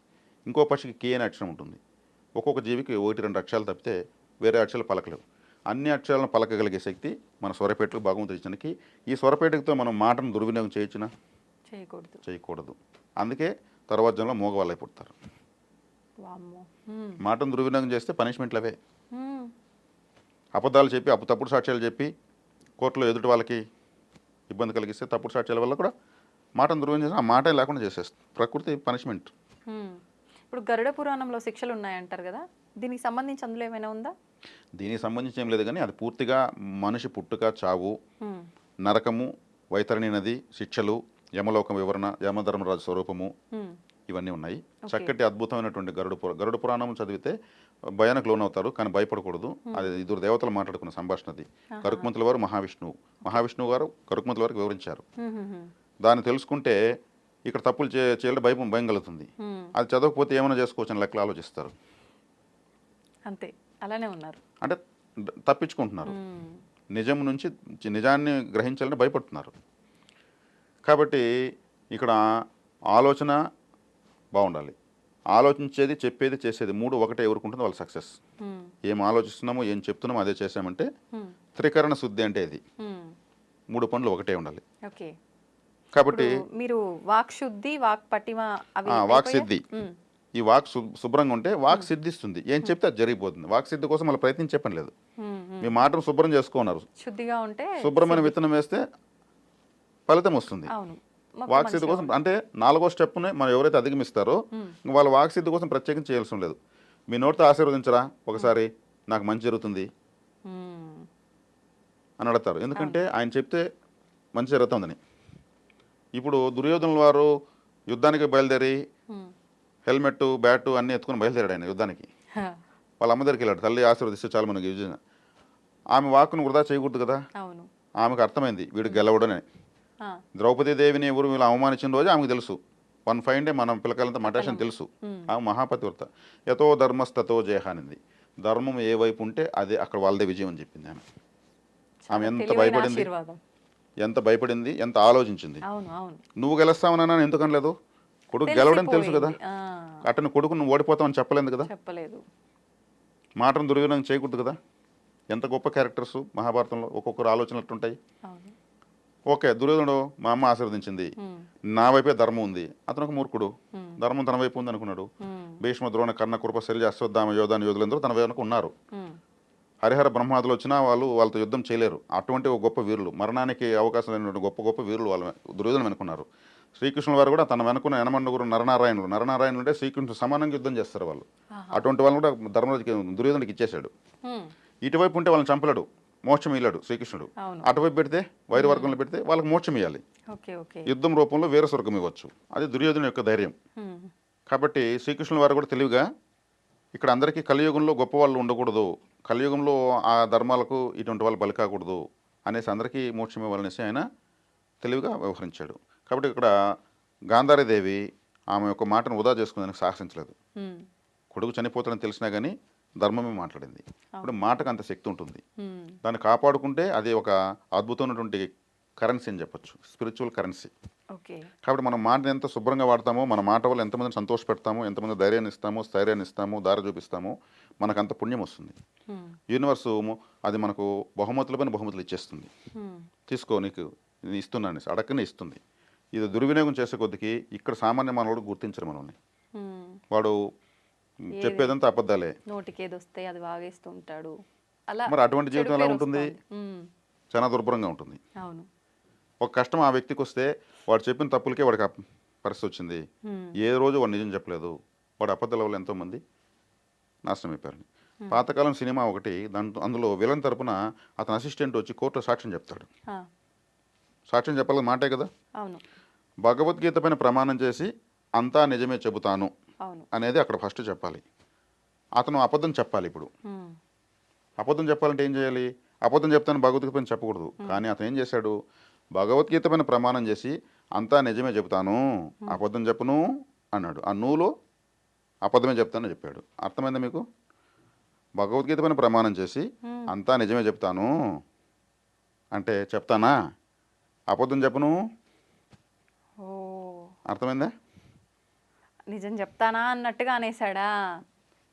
ఇంకో పక్షికి కే అనే అక్షరం ఉంటుంది. ఒక్కొక్క జీవికి 1-2 అక్షరాలు తప్పితే వేరే అక్షరాలు పలకలేవు. అన్ని అక్షరాలను పలకగలిగే శక్తి మన స్వరపేటకు భగవంతుడు ఇచ్చినకి. ఈ స్వరపేటకుతో మనం మాటను దుర్వినియోగం చేయొచ్చునా? చేయకూడదు. అందుకే తర్వాత జన్మలో మోగవాళ్ళై పుడతారు. మాటను దుర్వినియోగం చేస్తే పనిష్మెంట్లు అవే. అబద్ధాలు చెప్పి తప్పుడు సాక్ష్యాలు చెప్పి కోర్టులో ఎదుటి వాళ్ళకి ఇబ్బంది కలిగిస్తే తప్పుడు సాక్ష్యాల వల్ల కూడా మాటను దుర్వినియోగం చేస్తే ఆ మాట లేకుండా చేసేస్తుంది. ప్రకృతి పనిష్మెంట్. ఇప్పుడు గరుడ పురాణంలో శిక్షలు ఉన్నాయంటారు కదా, దీనికి సంబంధించి అందులో ఏమైనా ఉందా? దీనికి సంబంధించి ఏం లేదు, కానీ అది పూర్తిగా మనిషి పుట్టుక, చావు, నరకము, వైతరణి నది, శిక్షలు, యమలోకం వివరణ, యమధర్మరాజు స్వరూపము, ఇవన్నీ ఉన్నాయి. చక్కటి అద్భుతమైనటువంటి గరుడ పురాణం చదివితే భయానికి లోనవుతారు, కానీ భయపడకూడదు. అది ఇద్దరు దేవతలు మాట్లాడుకున్న సంభాషణది. కరుక్మంతుల వారు మహావిష్ణువు గారు కరుక్మంతుల వారికి వివరించారు. దాన్ని తెలుసుకుంటే ఇక్కడ తప్పులు చేయాలంటే భయం కలుగుతుంది. అది చదవకపోతే ఏమైనా చేసుకోవచ్చు అని లెక్కలు ఆలోచిస్తారు. అంతే, అలానే ఉన్నారు. అంటే తప్పించుకుంటున్నారు, నిజం నుంచి నిజాన్ని గ్రహించాలని భయపడుతున్నారు. కాబట్టి ఇక్కడ ఆలోచన బాగుండాలి. ఆలోచించేది, చెప్పేది, చేసేది 3 ఒకటే ఎవరుకుంటుందో వాళ్ళు సక్సెస్. ఏం ఆలోచిస్తున్నామో ఏం చెప్తున్నామో అదే చేసామంటే త్రికరణ శుద్ధి అంటే ఇది. 3 పనులు ఒకటే ఉండాలి. కాబట్టి మీరు వాక్ శుద్ధి, వాక్ పటిమ, వాక్ సిద్ధి, ఈ వాక్ శుభ్రంగా ఉంటే వాక్ సిద్ధిస్తుంది. ఏం చెప్తే అది జరిగిపోతుంది. వాక్ సిద్ధి కోసం మళ్ళీ ప్రయత్నించే పని లేదు. మీ మాటను శుభ్రం చేసుకున్నారు, శుద్ధిగా ఉంటే శుభ్రమైన విత్తనం వేస్తే ఫలితం వస్తుంది. వాక్ సిద్ధి కోసం అంటే 4వ స్టెప్ని మనం ఎవరైతే అధిగమిస్తారో వాళ్ళ వాక్ సిద్ధి కోసం ప్రత్యేకించి చేయాల్సిన లేదు. మీ నోటితో ఆశీర్వదించరా ఒకసారి, నాకు మంచి జరుగుతుంది అని అడుగుతారు. ఎందుకంటే ఆయన చెప్తే మంచి జరుగుతుందని. ఇప్పుడు దుర్యోధనుల వారు యుద్ధానికి బయలుదేరి హెల్మెట్, బ్యాటు అన్నీ ఎత్తుకుని బయలుదేరాడు ఆయన యుద్ధానికి. వాళ్ళ అమ్మ దగ్గరికి వెళ్ళాడు, తల్లి ఆశీర్వదిస్తే చాలు మనకి యుజన. ఆమె వాక్కును వృధా చేయకూడదు కదా. ఆమెకు అర్థమైంది వీడు గెలవడని. ద్రౌపదీదేవిని ఎవరు వీళ్ళు అవమానించిన రోజు ఆమెకు తెలుసు. 1 ఫైన్ డే మనం పిల్లకాయలంతా మటాషని తెలుసు. ఆమె మహాపతివ్రత. యతో ధర్మస్తతో జయహానింది. ధర్మం ఏ వైపు ఉంటే అదే అక్కడ వాళ్ళదే విజయం అని చెప్పింది ఆమె. ఆమె ఎంత భయపడింది, ఎంత ఆలోచించింది. నువ్వు గెలుస్తావన్నా ఎందుకు అనలేదు? కొడుకు గెలవడని తెలుసు కదా. అట్టని కొడుకు నువ్వు ఓడిపోతావని చెప్పలేదు కదా. మాటను దుర్వినియోగం చేయకూడదు కదా. ఎంత గొప్ప క్యారెక్టర్స్ మహాభారతంలో ఒక్కొక్కరు ఆలోచనలు ఎట్లుంటాయి. ఓకే, దుర్యోధనుడు మా అమ్మ ఆశీర్వదించింది, నా వైపే ధర్మం ఉంది, అతను ఒక మూర్ఖుడు, ధర్మం తన వైపు ఉంది అనుకున్నాడు. భీష్మ, ద్రోణ, కర్ణ, కృప, శైలజ, అశ్వత్థామ, యోధాని యోధులందరూ తన వైపు ఉన్నారు. హరిహర బ్రహ్మాదులు వచ్చినా వాళ్ళతో యుద్ధం చేయలేరు. అటువంటి ఒక గొప్ప వీరులు, మరణానికి అవకాశం లేనటువంటి గొప్ప వీరులు వాళ్ళు దుర్యోధను వెనుకున్నారు. శ్రీకృష్ణుల వారు కూడా తన వెనుకున్న ఎనమండుగురు నరనారాయణులు అంటే శ్రీకృష్ణుడు సమానంగా యుద్ధం చేస్తారు వాళ్ళు. అటువంటి వాళ్ళని కూడా ధర్మరాజుకి దుర్యోధనుడికి ఇచ్చేశాడు. ఇటువైపు ఉంటే వాళ్ళని చంపలేడు, మోక్షం ఇయ్యాడు శ్రీకృష్ణుడు. అటువైపు పెడితే, వైరు వర్గంలో పెడితే వాళ్ళకి మోక్షం ఇవ్వాలి, యుద్ధం రూపంలో వీర స్వర్గం ఇవ్వచ్చు. అది దుర్యోధను యొక్క ధైర్యం. కాబట్టి శ్రీకృష్ణుల వారు కూడా తెలివిగా ఇక్కడ అందరికీ కలియుగంలో గొప్ప వాళ్ళు ఉండకూడదు, కలియుగంలో ఆ ధర్మాలకు ఇటువంటి వాళ్ళు బలి కాకూడదు అనేసి అందరికీ మోక్షం ఇవ్వాలనేసి ఆయన తెలివిగా వ్యవహరించాడు. కాబట్టి ఇక్కడ గాంధారీదేవి ఆమె యొక్క మాటను వృధా చేసుకుందానికి సాహసించలేదు. కొడుకు చనిపోతాడని తెలిసినా కానీ ధర్మమే మాట్లాడింది. ఇప్పుడు మాటకు అంత శక్తి ఉంటుంది. దాన్ని కాపాడుకుంటే అది ఒక అద్భుతమైనటువంటి కరెన్సీ అని చెప్పొచ్చు, స్పిరిచువల్ కరెన్సీ. కాబట్టి మనం మాటను ఎంత శుభ్రంగా వాడతామో, మన మాట వల్ల ఎంతమందిని సంతోష పెడతామో, ఎంతమంది ధైర్యాన్ని ఇస్తామో, స్థైర్యాన్ని ఇస్తామో, దారి చూపిస్తామో మనకు అంత పుణ్యం వస్తుంది. యూనివర్సు అది మనకు బహుమతులు ఇచ్చేస్తుంది. తీసుకో, నీకు ఇస్తున్నాను అడక్కనే ఇస్తుంది. ఇది దుర్వినియోగం చేసే కొద్దికి ఇక్కడ సామాన్య మానవుడు గుర్తించరు మనల్ని. వాడు చెప్పేదంతా అబద్ధాలే, నోటికి ఏదొస్తే అది వాగేస్తూ ఉంటాడు. మరి అటువంటి జీవితం ఎలా ఉంటుంది? చాలా దుర్భరంగా ఉంటుంది. ఒక కష్టం ఆ వ్యక్తికి వస్తే వాడు చెప్పిన తప్పులకే వాడికి పరిస్థితి వచ్చింది. ఏ రోజు వాడు నిజం చెప్పలేదు, వాడు అబద్ధాల వల్ల ఎంతోమంది నాశనం అయిపోయారు. పాతకాలం సినిమా ఒకటి, అందులో విలన్ తరపున అతని అసిస్టెంట్ వచ్చి కోర్టులో సాక్ష్యం చెప్తాడు. సాక్ష్యం చెప్పాలి మాటే కదా. భగవద్గీత పైన ప్రమాణం చేసి అంతా నిజమే చెబుతాను అనేది అక్కడ ఫస్ట్ చెప్పాలి. అతను అబద్ధం చెప్పాలి. ఇప్పుడు అబద్ధం చెప్పాలంటే ఏం చేయాలి? అబద్ధం చెప్తాను భగవద్గీత పైన చెప్పకూడదు. కానీ అతను ఏం చేశాడు? భగవద్గీత పైన ప్రమాణం చేసి అంతా నిజమే చెబుతాను, అబద్ధం చెప్పను అన్నాడు. ఆ నువ్వులో అబద్ధమే చెప్తానని చెప్పాడు. అర్థమైందా మీకు? భగవద్గీత పైన ప్రమాణం చేసి అంతా నిజమే చెప్తాను అంటే చెప్తానా, అబద్ధం చెప్పను. అర్థమైందా? నిజం చెప్తానా అన్నట్టుగా అనేసాడా?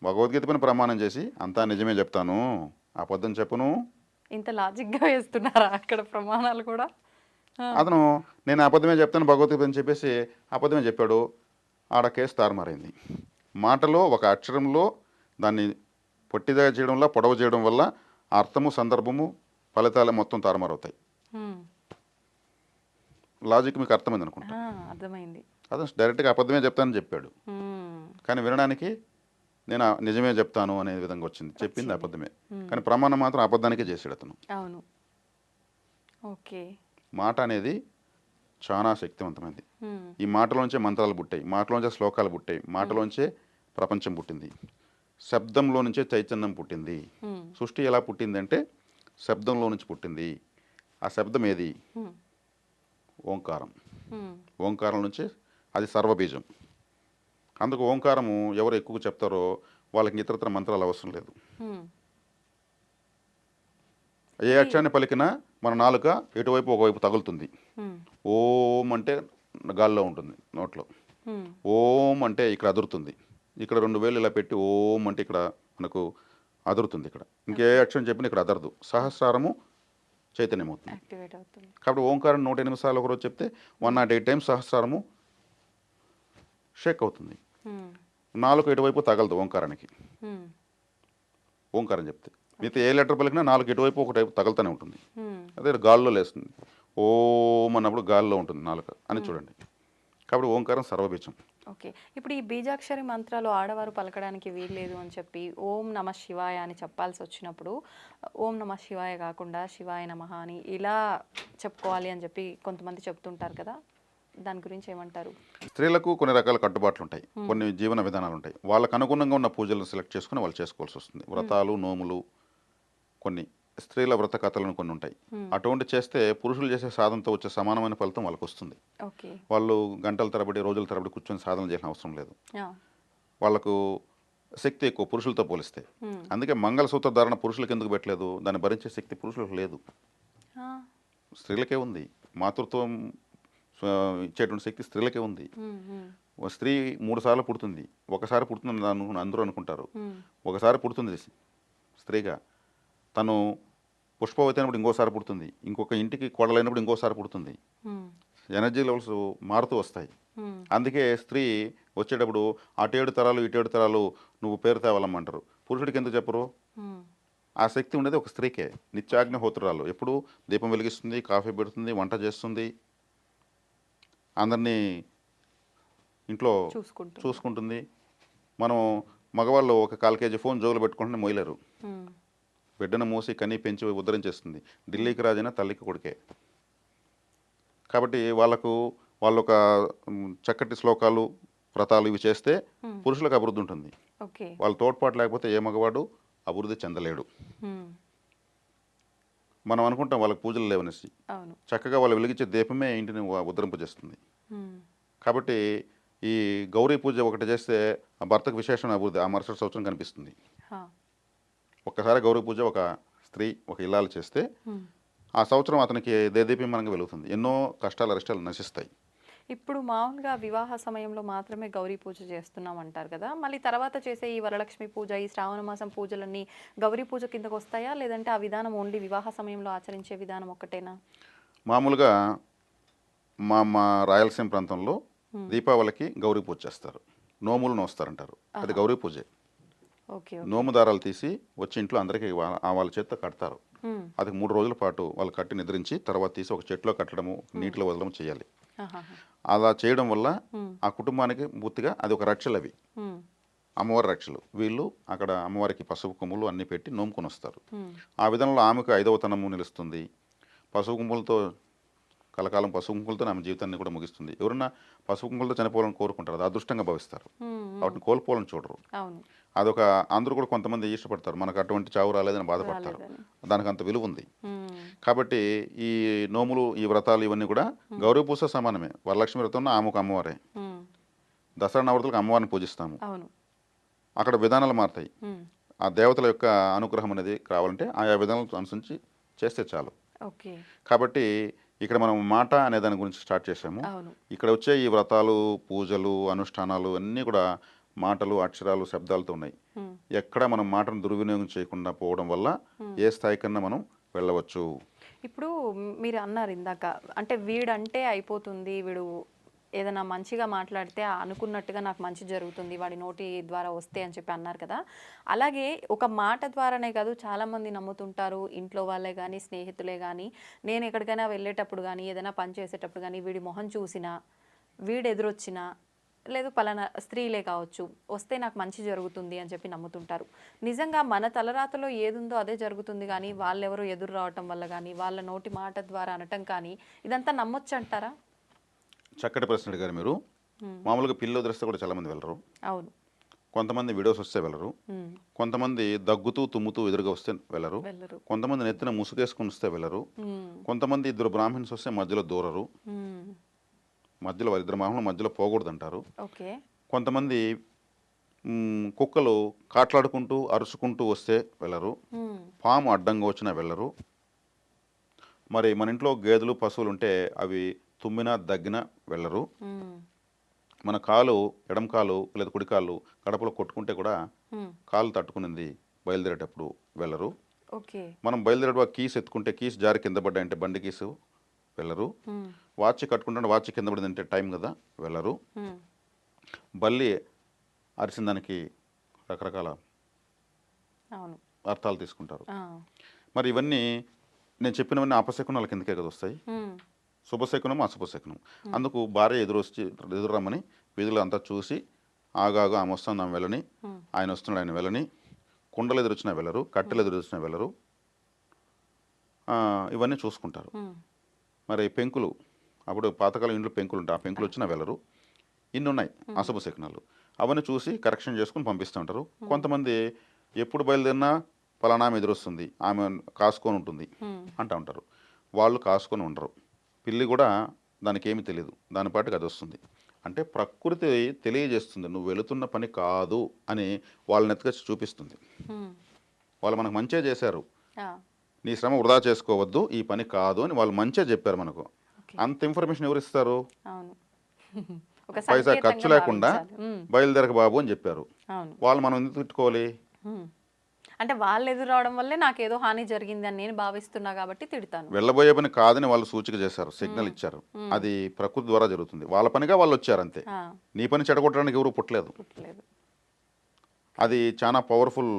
భగవద్గీత పైన ప్రమాణం చేసి అంతా నిజమే చెప్తాను, అబద్ధం చెప్పను. ఇంత లాజిక్‌గా వేస్తున్నారా అక్కడ ప్రమాణాలు కూడా? ఆ! అతను నేను అబద్ధమే చెప్తాను భగవద్గీత అని చెప్పేసి అబద్ధమే చెప్పాడు. ఆడ కేసు తారుమారైంది. మాటలో ఒక అక్షరంలో దాన్ని పొట్టిగా చేయడం వల్ల, పొడవు చేయడం వల్ల అర్థము, సందర్భము, ఫలితాలు మొత్తం తారుమారవుతాయి. హ్మ్. లాజిక్ మీకు అర్థమైంది అనుకుంటా. ఆ! అర్థమైంది. అతను డైరెక్ట్గా అబద్ధమే చెప్తానని చెప్పాడు. హ్మ్. కానీ వినడానికి నేను నిజమే చెప్తాను అనే విధంగా వచ్చింది. చెప్పింది వచ్చింది. అబద్ధమే. హ్మ్. కానీ ప్రమాణం మాత్రం అబద్ధానికే చేసాడు అతను. అవును. ఓకే. మాట అనేది చాలా శక్తివంతమైనది. హ్మ్. ఈ మాటలోంచే మంత్రాలు పుట్టాయి, మాటలోంచే శ్లోకాలు పుట్టాయి, మాటలోంచే ప్రపంచం పుట్టింది, శబ్దంలో నుంచే చైతన్యం పుట్టింది. హ్మ్. సృష్టి ఎలా పుట్టిందంటే శబ్దంలో నుంచి పుట్టింది. ఆ శబ్దం ఏది? హ్మ్. ఓంకారం. హ్మ్. ఓంకారం నుంచి అది సర్వబీజం. అందుకు ఓంకారము ఎవరు ఎక్కువ చెప్తారో వాళ్ళకి ఇతరత్ర మంత్రాలు అవసరం లేదు. హ్మ్. ఏ అక్షరాన్ని పలికినా మన నాలుక ఎటువైపు ఒకవైపు తగులుతుంది. హ్మ్. ఓం అంటే గాల్లో ఉంటుంది నోట్లో. హ్మ్. ఓం అంటే ఇక్కడ అదురుతుంది. ఇక్కడ 2 వేలు ఇలా పెట్టి ఓం అంటే ఇక్కడ మనకు అదురుతుంది ఇక్కడ. ఇంకే అక్షరం చెప్పినా ఇక్కడ అదరదు. సహస్రారము చైతన్యం అవుతుంది. యాక్టివేట్ అవుతుంది. కాబట్టి ఓంకారం 108 సార్లు ఒకరోజు చెప్తే 108 టైమ్స్ సహస్రారము షేక్ అవుతుంది. హ్మ్. నాలుక ఎటువైపు తగలదు ఓంకారానికి. హ్మ్. ఓంకారం చెప్తే మిగతా ఏ లెటర్ పలికినా నాలుగు ఎటువైపు ఒకటైపు తగులుతూనే ఉంటుంది. హ్మ్. అదే గాల్లో లేస్తుంది. ఓం అన్నప్పుడు గాల్లో ఉంటుంది నాలుక అని చూడండి. కాబట్టి ఓంకారం సర్వబీజం. ఓకే. ఇప్పుడు ఈ బీజాక్షరి మంత్రాలు ఆడవారు పలకడానికి వీల్లేదు అని చెప్పి ఓం నమః శివాయ అని చెప్పాల్సొచ్చినప్పుడు ఓం నమః శివాయ కాకుండా శివాయ నమః అని ఇలా చెప్పుకోవాలి అని చెప్పి కొంతమంది చెప్తుంటారు కదా! దాని గురించి ఏమంటారు? స్త్రీలకు కొన్ని రకాల కట్టుబాట్లు ఉంటాయి, కొన్ని జీవన విధానాలు ఉంటాయి. వాళ్ళకు అనుగుణంగా ఉన్న పూజలను సెలెక్ట్ చేసుకుని వాళ్ళు చేసుకోవాల్సి వస్తుంది. వ్రతాలు, నోములు, కొన్ని స్త్రీల వ్రత కథలను కొన్ని ఉంటాయి. అటువంటి చేస్తే పురుషులు చేసే సాధనతో వచ్చే సమానమైన ఫలితం వాళ్ళకు వస్తుంది. ఓకే. వాళ్ళు గంటల తరబడి, రోజుల తరబడి కూర్చొని సాధన చేసిన అవసరం లేదు. ఆ! వాళ్ళకు శక్తి ఎక్కువ పురుషులతో పోలిస్తే. హ్మ్. అందుకే మంగళసూత్ర ధారణ పురుషులకు ఎందుకు పెట్టలేదు? దాన్ని భరించే శక్తి పురుషులకు లేదు, ఆ! స్త్రీలకే ఉంది. మాతృత్వం ఇచ్చేటువంటి శక్తి స్త్రీలకే ఉంది. హ్మ్. హ్మ్. ఓ స్త్రీ 3 సార్లు పుడుతుంది. ఒకసారి పుడుతుంది అందరూ అనుకుంటారు. హ్మ్. ఒకసారి పుడుతుంది స్త్రీగా. తను పుష్పవతి అయినప్పుడు ఇంకోసారి పుడుతుంది. ఇంకొక ఇంటికి కోడలైనప్పుడు ఇంకోసారి పుడుతుంది. హ్మ్. ఎనర్జీ లెవెల్స్ మారుతూ వస్తాయి. హ్మ్. అందుకే స్త్రీ వచ్చేటప్పుడు అటు 7 తరాలు ఇటు 7 తరాలు నువ్వు పేరు తేవాలమ్మంటారు. పురుషుడికి ఎందుకు చెప్పరు? హ్మ్. ఆ శక్తి ఉండేది ఒక స్త్రీకే. నిత్యాగ్నిహోత్రురాలు. ఎప్పుడు దీపం వెలిగిస్తుంది, కాఫీ పెడుతుంది, వంట చేస్తుంది, అందరినీ ఇంట్లో చూసుకుంటూ. చూసుకుంటుంది. మనం మగవాళ్ళు ఒక 1/4 కేజీ ఫోన్ జోబులో పెట్టుకుంటే మోయలేరు. హ్మ్. బిడ్డను మోసి కని పెంచి ఉద్ధరించేస్తుంది. ఢిల్లీకి రాజైనా తల్లికి కొడుకే. కాబట్టి వాళ్ళొక చక్కటి శ్లోకాలు, వ్రతాలు ఇవి చేస్తే పురుషులకు అభివృద్ధి ఉంటుంది. ఓకే. వాళ్ళ తోడ్పాటు లేకపోతే ఏ మగవాడు అభివృద్ధి చెందలేడు. హ్మ్. మనం అనుకుంటాం వాళ్ళకి పూజలు లేవనేసి. అవును. చక్కగా వాళ్ళు వెలిగించే దీపమే ఇంటిని ఉద్ధరింపజేస్తుంది. హ్మ్. కాబట్టి ఈ గౌరీ పూజ ఒకటి చేస్తే ఆ భర్తకు విశేషమైన అభివృద్ధి ఆ మరుసటి సంవత్సరం కనిపిస్తుంది. హా! ఒక్కసారి గౌరీ పూజ ఒక స్త్రీ, ఒక ఇల్లాలు చేస్తే హ్మ్. ఆ సంవత్సరం అతనికి దేదీప్యమానంగా వెలుగుతుంది. ఎన్నో కష్టాలు, అరిష్టాలు నశిస్తాయి. ఇప్పుడు మామూలుగా వివాహ సమయంలో మాత్రమే గౌరీ పూజ చేస్తున్నాం అంటారు కదా! మళ్ళీ తర్వాత చేసే ఈ వరలక్ష్మి పూజ, ఈ శ్రావణ మాసం పూజలన్నీ గౌరీ పూజ కిందకు వస్తాయా? లేదంటే ఆ విధానం ఓన్లీ వివాహ సమయంలో ఆచరించే విధానం ఒక్కటేనా? మామూలుగా మా రాయలసీమ ప్రాంతంలో దీపావళికి గౌరీ పూజ చేస్తారు. నోములు నోస్తారంటారు. అది గౌరీ పూజే. ఓకే. ఓకే. నోము దారాలు తీసి వచ్చి ఇంట్లో అందరికీ వాళ్ళ చేత్తో కడతారు. హ్మ్. అది 3 రోజుల పాటు వాళ్ళు కట్టి నిద్రించి తర్వాత తీసి ఒక చెట్లో కట్టడము, నీటిలో వదలడం చేయాలి. ఆహాహా! అలా చేయడం వల్ల హ్మ్. ఆ కుటుంబానికి పూర్తిగా అది ఒక రక్షలు అవి. హ్మ్. అమ్మవారి రక్షలు. వీళ్ళు అక్కడ అమ్మవారికి పసుపు కొమ్ములు అన్నీ పెట్టి నోముకొని వస్తారు. హ్మ్. ఆ విధంలో ఆమెకు 5వ తనము నిలుస్తుంది. పసుపు కొమ్ములతో కలకాలం పసుపు కుంకులతో ఆమె జీవితాన్ని కూడా ముగిస్తుంది. ఎవరన్నా పసుపు కుంకులతో చనిపోవాలని కోరుకుంటారు. అది అదృష్టంగా భావిస్తారు. హ్మ్. వాటిని కోల్పోవాలని చూడరు. అవును. అదొక అందరూ కూడా కొంతమంది ఇష్టపడతారు. మనకు అటువంటి చావు రాలేదని బాధపడతారు. రాలేదని. దానికి అంత విలువ ఉంది. హ్మ్. కాబట్టి ఈ నోములు, ఈ వ్రతాలు ఇవన్నీ కూడా గౌరీ పూజ సమానమే. వరలక్ష్మి వ్రతం ఆమె ఒక అమ్మవారే. హ్మ్. దసరా నవరాత్రులకు అమ్మవారిని పూజిస్తాము. అవును. అక్కడ విధానాలు మారుతాయి. హ్మ్. ఆ దేవతల యొక్క అనుగ్రహం అనేది కావాలంటే ఆయా విధానాలను అనుసరించి చేస్తే చాలు. ఓకే. కాబట్టి ఇక్కడ మనం మాట అనే దాని గురించి స్టార్ట్ చేసాము. అవును. ఇక్కడ వచ్చే ఈ వ్రతాలు, పూజలు, అనుష్ఠానాలు అన్నీ కూడా మాటలు, అక్షరాలు, శబ్దాలతో ఉన్నాయి. హ్మ్. ఎక్కడ మనం మాటను దుర్వినియోగం చేయకుండా పోవడం వల్ల ఏ స్థాయికన్నా మనం వెళ్ళవచ్చు. ఇప్పుడు మీరు అన్నారు ఇందాక, అంటే వీడంటే అయిపోతుంది, వీడు ఏదైనా మంచిగా మాట్లాడితే అనుకున్నట్టుగా నాకు మంచి జరుగుతుంది వాడి నోటి ద్వారా వస్తే అని చెప్పి అన్నారు కదా. అలాగే ఒక మాట ద్వారానే కాదు, చాలామంది నమ్ముతుంటారు, ఇంట్లో వాళ్ళే కానీ స్నేహితులే కానీ, నేను ఎక్కడికైనా వెళ్ళేటప్పుడు కానీ ఏదైనా పని చేసేటప్పుడు కానీ వీడి మొహం చూసినా, వీడు ఎదురొచ్చినా, లేదు పలానా స్త్రీలే కావచ్చు వస్తే నాకు మంచి జరుగుతుంది అని చెప్పి నమ్ముతుంటారు. నిజంగా మన తలరాతలో ఏదుందో అదే జరుగుతుంది కానీ వాళ్ళెవరో ఎదురు రావటం వల్ల కానీ వాళ్ళ నోటి మాట ద్వారా అనటం కానీ ఇదంతా నమ్మొచ్చు అంటారా? చక్కటి ప్రశ్న అడిగారు మీరు. మామూలుగా పిల్లలు వదిలేస్తే కూడా చాలామంది వెళ్ళరు. అవును. కొంతమంది వీడియోస్ వస్తే వెళ్ళరు. ఉమ్. కొంతమంది దగ్గుతూ తుమ్ముతూ ఎదురుగా వస్తే వెళ్ళరు. వెళ్ళరు. కొంతమంది నెత్తిన ముసుగేసుకుని వస్తే వెళ్ళరు. ఉమ్. కొంతమంది ఇద్దరు బ్రాహ్మణ్స్ వస్తే మధ్యలో దూరరు. ఉమ్. మధ్యలో వాళ్ళిద్దరు బ్రాహ్మణులు మధ్యలో పోకూడదు అంటారు. ఓకే. కొంతమంది కుక్కలు కాట్లాడుకుంటూ అరుచుకుంటూ వస్తే వెళ్ళరు. ఉమ్. పాము అడ్డంగా వచ్చినా వెళ్ళరు. మరి మన ఇంట్లో గేదెలు పశువులు ఉంటే అవి తుమ్మినా దగ్గినా వెళ్ళరు. ఉమ్. మన కాలు ఎడం కాలు లేదా కుడి కాలు కడపలో కొట్టుకుంటే కూడా ఉమ్. కాలు తట్టుకునింది బయలుదేరేటప్పుడు వెళ్ళరు. ఓకే. మనం బయలుదేరేటప్పుడు కీస్ ఎత్తుకుంటే కీస్ జారి కింద పడ్డాయంటే బండి కీసు వెళ్ళరు. ఉమ్. వాచ్ కట్టుకుంటే వాచ్ కింద పడిందంటే టైం కదా వెళ్ళరు. ఉమ్. బల్లి అరిసిన దానికి రకరకాల అవును. అర్థాలు తీసుకుంటారు. ఆ. మరి ఇవన్నీ నేను చెప్పినవన్నీ అపశకునాల కిందకే కదా వస్తాయి. ఉమ్. శుభశకునం అశుభశకునం. అందుకు భార్య ఎదురు రమ్మని వీధులు అంతా చూసి ఆగాగు ఆమె వస్తుంది ఆమె వెళ్ళని, ఆయన వస్తున్నాడు ఆయన వెళ్ళని, కుండలు ఎదురొచ్చినా వెళ్ళరు, కట్టెలు ఎదురొచ్చినా వెళ్ళరు. ఇవన్నీ చూసుకుంటారు. ఉమ్. మరి పెంకులు అప్పుడు పాతకాలం ఇంట్లో పెంకులు ఉంటాయి, ఆ పెంకులు వచ్చినా వెళ్ళరు. ఇన్ని ఉన్నాయి అశుభ శకునాలు. అవన్నీ చూసి కరెక్షన్ చేసుకుని పంపిస్తూ ఉంటారు. కొంతమంది ఎప్పుడు బయలుదేరినా ఫలానా ఆమె ఎదురొస్తుంది, ఆమె కాసుకొని ఉంటుంది అంటూ ఉంటారు. వాళ్ళు కాసుకొని ఉండరు. పిల్లి కూడా దానికి ఏమీ తెలియదు, దాని పాటికి అది వస్తుంది. అంటే ప్రకృతి తెలియజేస్తుంది నువ్వు వెళుతున్న పని కాదు అని వాళ్ళని ఎత్తుకొచ్చి చూపిస్తుంది. ఉమ్. వాళ్ళు మనకు మంచిగా చేశారు, ఆ. నీ శ్రమ వృధా చేసుకోవద్దు, ఈ పని కాదు అని వాళ్ళు మంచిగా చెప్పారు మనకు. ఓకే. అంత ఇన్ఫర్మేషన్ ఎవరు ఇస్తారు? అవును. ఒక పైసా సంకేతంగా ఖర్చు లేకుండా భావించాలి. ఉమ్. బయలుదేరక బాబు అని చెప్పారు. అవును. వాళ్ళు మనం ఎందుకు తిట్టుకోవాలి? ఉమ్. అంటే వాళ్ళు ఎదురు రావడం వల్లే నాకేదో హాని జరిగింది అని నేను భావిస్తున్నా కాబట్టి తిడతాను. వెళ్ళబోయే పని కాదని వాళ్ళు సూచిక చేశారు, సిగ్నల్ ఇచ్చారు. అది ప్రకృతి ద్వారా జరుగుతుంది. వాళ్ళ పనిగా వాళ్ళు వచ్చారు అంతే. ఆ. నీ పని చెడగొట్టడానికి ఎవరు పుట్టలేదు. పుట్టలేదు. అది చాలా పవర్ఫుల్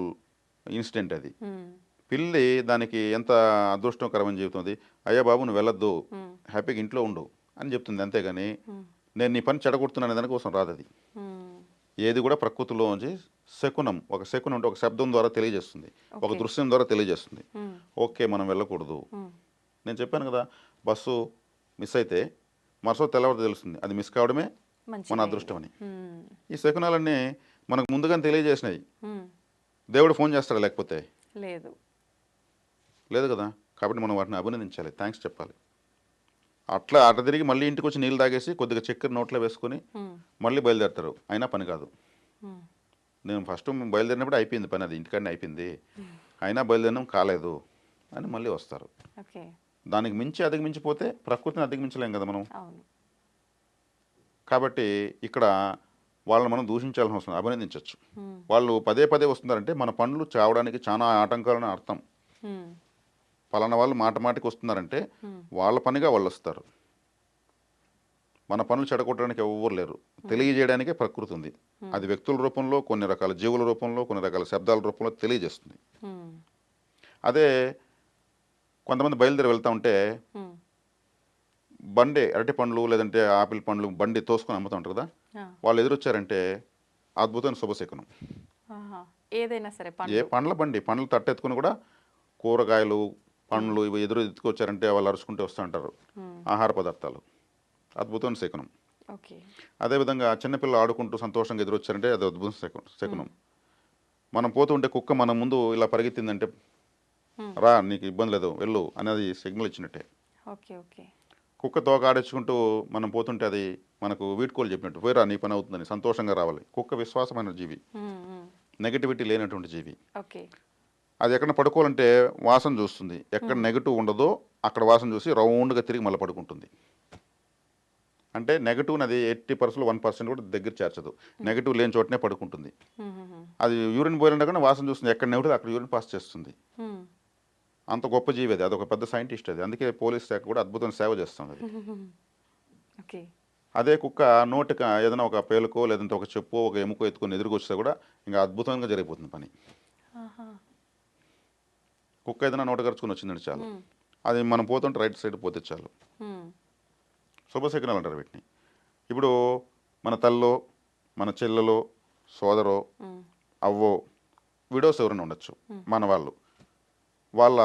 ఇన్సిడెంట్ అది. ఉమ్. పిల్లి దానికి ఎంత అదృష్టకరమని చెబుతుంది, అయ్యా బాబు నువ్వు వెళ్ళొద్దు, ఉమ్. హ్యాపీగా ఇంట్లో ఉండు అని చెప్తుంది. అంతేగాని ఉమ్. నేను నీ పని చెడగొడుతున్నాను అనే దానికోసం రాదు అది. ఉమ్. ఏది కూడా ప్రకృతిలోంచి శకునం, ఒక శకునం అంటే ఒక శబ్దం ద్వారా తెలియజేస్తుంది, ఒక ఓకే. దృశ్యం ద్వారా తెలియజేస్తుంది. ఉమ్. ఓకే మనం వెళ్ళకూడదు. ఉమ్. నేను చెప్పాను కదా, బస్సు మిస్ అయితే మరుసటి తెల్లవారు తెలుస్తుంది, అది మిస్ కావడమే మంచిది. మన అదృష్టం అని. ఉమ్. ఈ శకునాలన్నీ మనకు ముందుగానే తెలియజేసినాయి. ఉమ్. దేవుడు ఫోన్ చేస్తాడు లేకపోతే? లేదు. లేదు కదా. కాబట్టి మనం వాటిని అభినందించాలి, థ్యాంక్స్ చెప్పాలి. అట్లా అట్లా తిరిగి మళ్ళీ ఇంటికి వచ్చి నీళ్ళు తాగేసి కొద్దిగా చక్కెర నోట్లో వేసుకొని ఉమ్. మళ్ళీ బయలుదేరుతారు, అయినా పని కాదు. ఉమ్. నేను ఫస్ట్ బయలుదేరినప్పుడు అయిపోయింది పని, అది ఇంటికాడనే అయిపోయింది, అయినా బయలుదేరినాం కాలేదు అని మళ్ళీ వస్తారు. ఓకే. దానికి మించి అధిగమించిపోతే ప్రకృతిని అధిగమించలేం కదా మనం. అవును. కాబట్టి ఇక్కడ వాళ్ళని మనం దూషించాల్సిన అవసరం, అభినందించవచ్చు. ఉమ్. వాళ్ళు పదే పదే వస్తున్నారంటే మన పనులు చావడానికి చాలా ఆటంకాలని అర్థం. ఉమ్. పలానా వాళ్ళు మాట మాటికి వస్తున్నారంటే ఉమ్. వాళ్ళ పనిగా వాళ్ళు వస్తారు. మన పనులు చెడగొట్టడానికి ఎవ్వరు లేరు, తెలియజేయడానికే ప్రకృతి ఉంది. అది వ్యక్తుల రూపంలో, కొన్ని రకాల జీవుల రూపంలో, కొన్ని రకాల శబ్దాల రూపంలో తెలియజేస్తుంది. ఉమ్. అదే కొంతమంది బయలుదేరి వెళ్తూ ఉంటే ఉమ్. బండి అరటి పండ్లు లేదంటే ఆపిల్ పండ్లు బండి తోసుకొని అమ్ముతూ ఉంటారు కదా, ఆ. వాళ్ళు ఎదురొచ్చారంటే అద్భుతమైన శుభశకునం. ఆహా. ఏదైనా సరే ఏ పండు. పండ్ల బండి, పండ్లు తట్టెత్తుకుని కూడా కూరగాయలు పండ్లు ఇవి ఎదురు ఎత్తుకొచ్చారంటే వాళ్ళు అరుచుకుంటూ వస్తూ ఉంటారు. ఉమ్. ఆహార పదార్థాలు, అద్భుతమైన శకునం. ఓకే. అదేవిధంగా చిన్నపిల్లలు ఆడుకుంటూ సంతోషంగా ఎదురొచ్చారంటే అది అద్భుతం శకునం. మనం పోతుంటే కుక్క మన ముందు ఇలా పరిగెత్తిందంటే రా నీకు ఇబ్బంది లేదు వెళ్ళు అనేది సిగ్నల్ ఇచ్చినట్టే. ఓకే. ఓకే. కుక్క తోక ఆడించుకుంటూ మనం పోతుంటే అది మనకు వీడ్కోలు చెప్పినట్టు, పోయిరా నీ పని అవుతుందని, సంతోషంగా రావాలి. కుక్క విశ్వాసమైన జీవి, ఉమ్. ఉమ్. నెగటివిటీ లేనటువంటి జీవి. ఓకే. అది ఎక్కడ పడుకోవాలంటే వాసన చూస్తుంది, ఎక్కడ నెగటివ్ ఉండదో అక్కడ వాసన చూసి రౌండ్గా తిరిగి మళ్ళీ పడుకుంటుంది. అంటే నెగటివ్ అది 80% 1% కూడా దగ్గర చేర్చదు, నెగటివ్ లేని చోటనే పడుకుంటుంది. అది యూరిన్ పోయినా కానీ వాసన చూస్తుంది, ఎక్కడ నెగటివ్ అక్కడ యూరిన్ పాస్ చేస్తుంది. అంత గొప్ప జీవి అది, అదొక పెద్ద సైంటిస్ట్ అది. అందుకే పోలీస్ శాఖ కూడా అద్భుతమైన సేవ చేస్తుంది అది. ఓకే. అదే కుక్క నోటికి ఏదైనా ఒక పేలుకో లేదంటే ఒక చెప్పు ఒక ఎముకో ఎత్తుకొని ఎదురుకొస్తే కూడా ఇంకా అద్భుతంగా జరిగిపోతుంది పని. కుక్క ఏదైనా నోట ఖర్చుకొని వచ్చిందండి చాలు, అది మనం పోతుంటే రైట్ సైడ్ పోతే చాలు. శుభశకునాలు అంటారు వీటిని. ఇప్పుడు మన తల్లో మన చెల్లెలో సోదరో అవ్వో విడోస్ ఎవరైనా ఉండొచ్చు, మన వాళ్ళు వాళ్ళ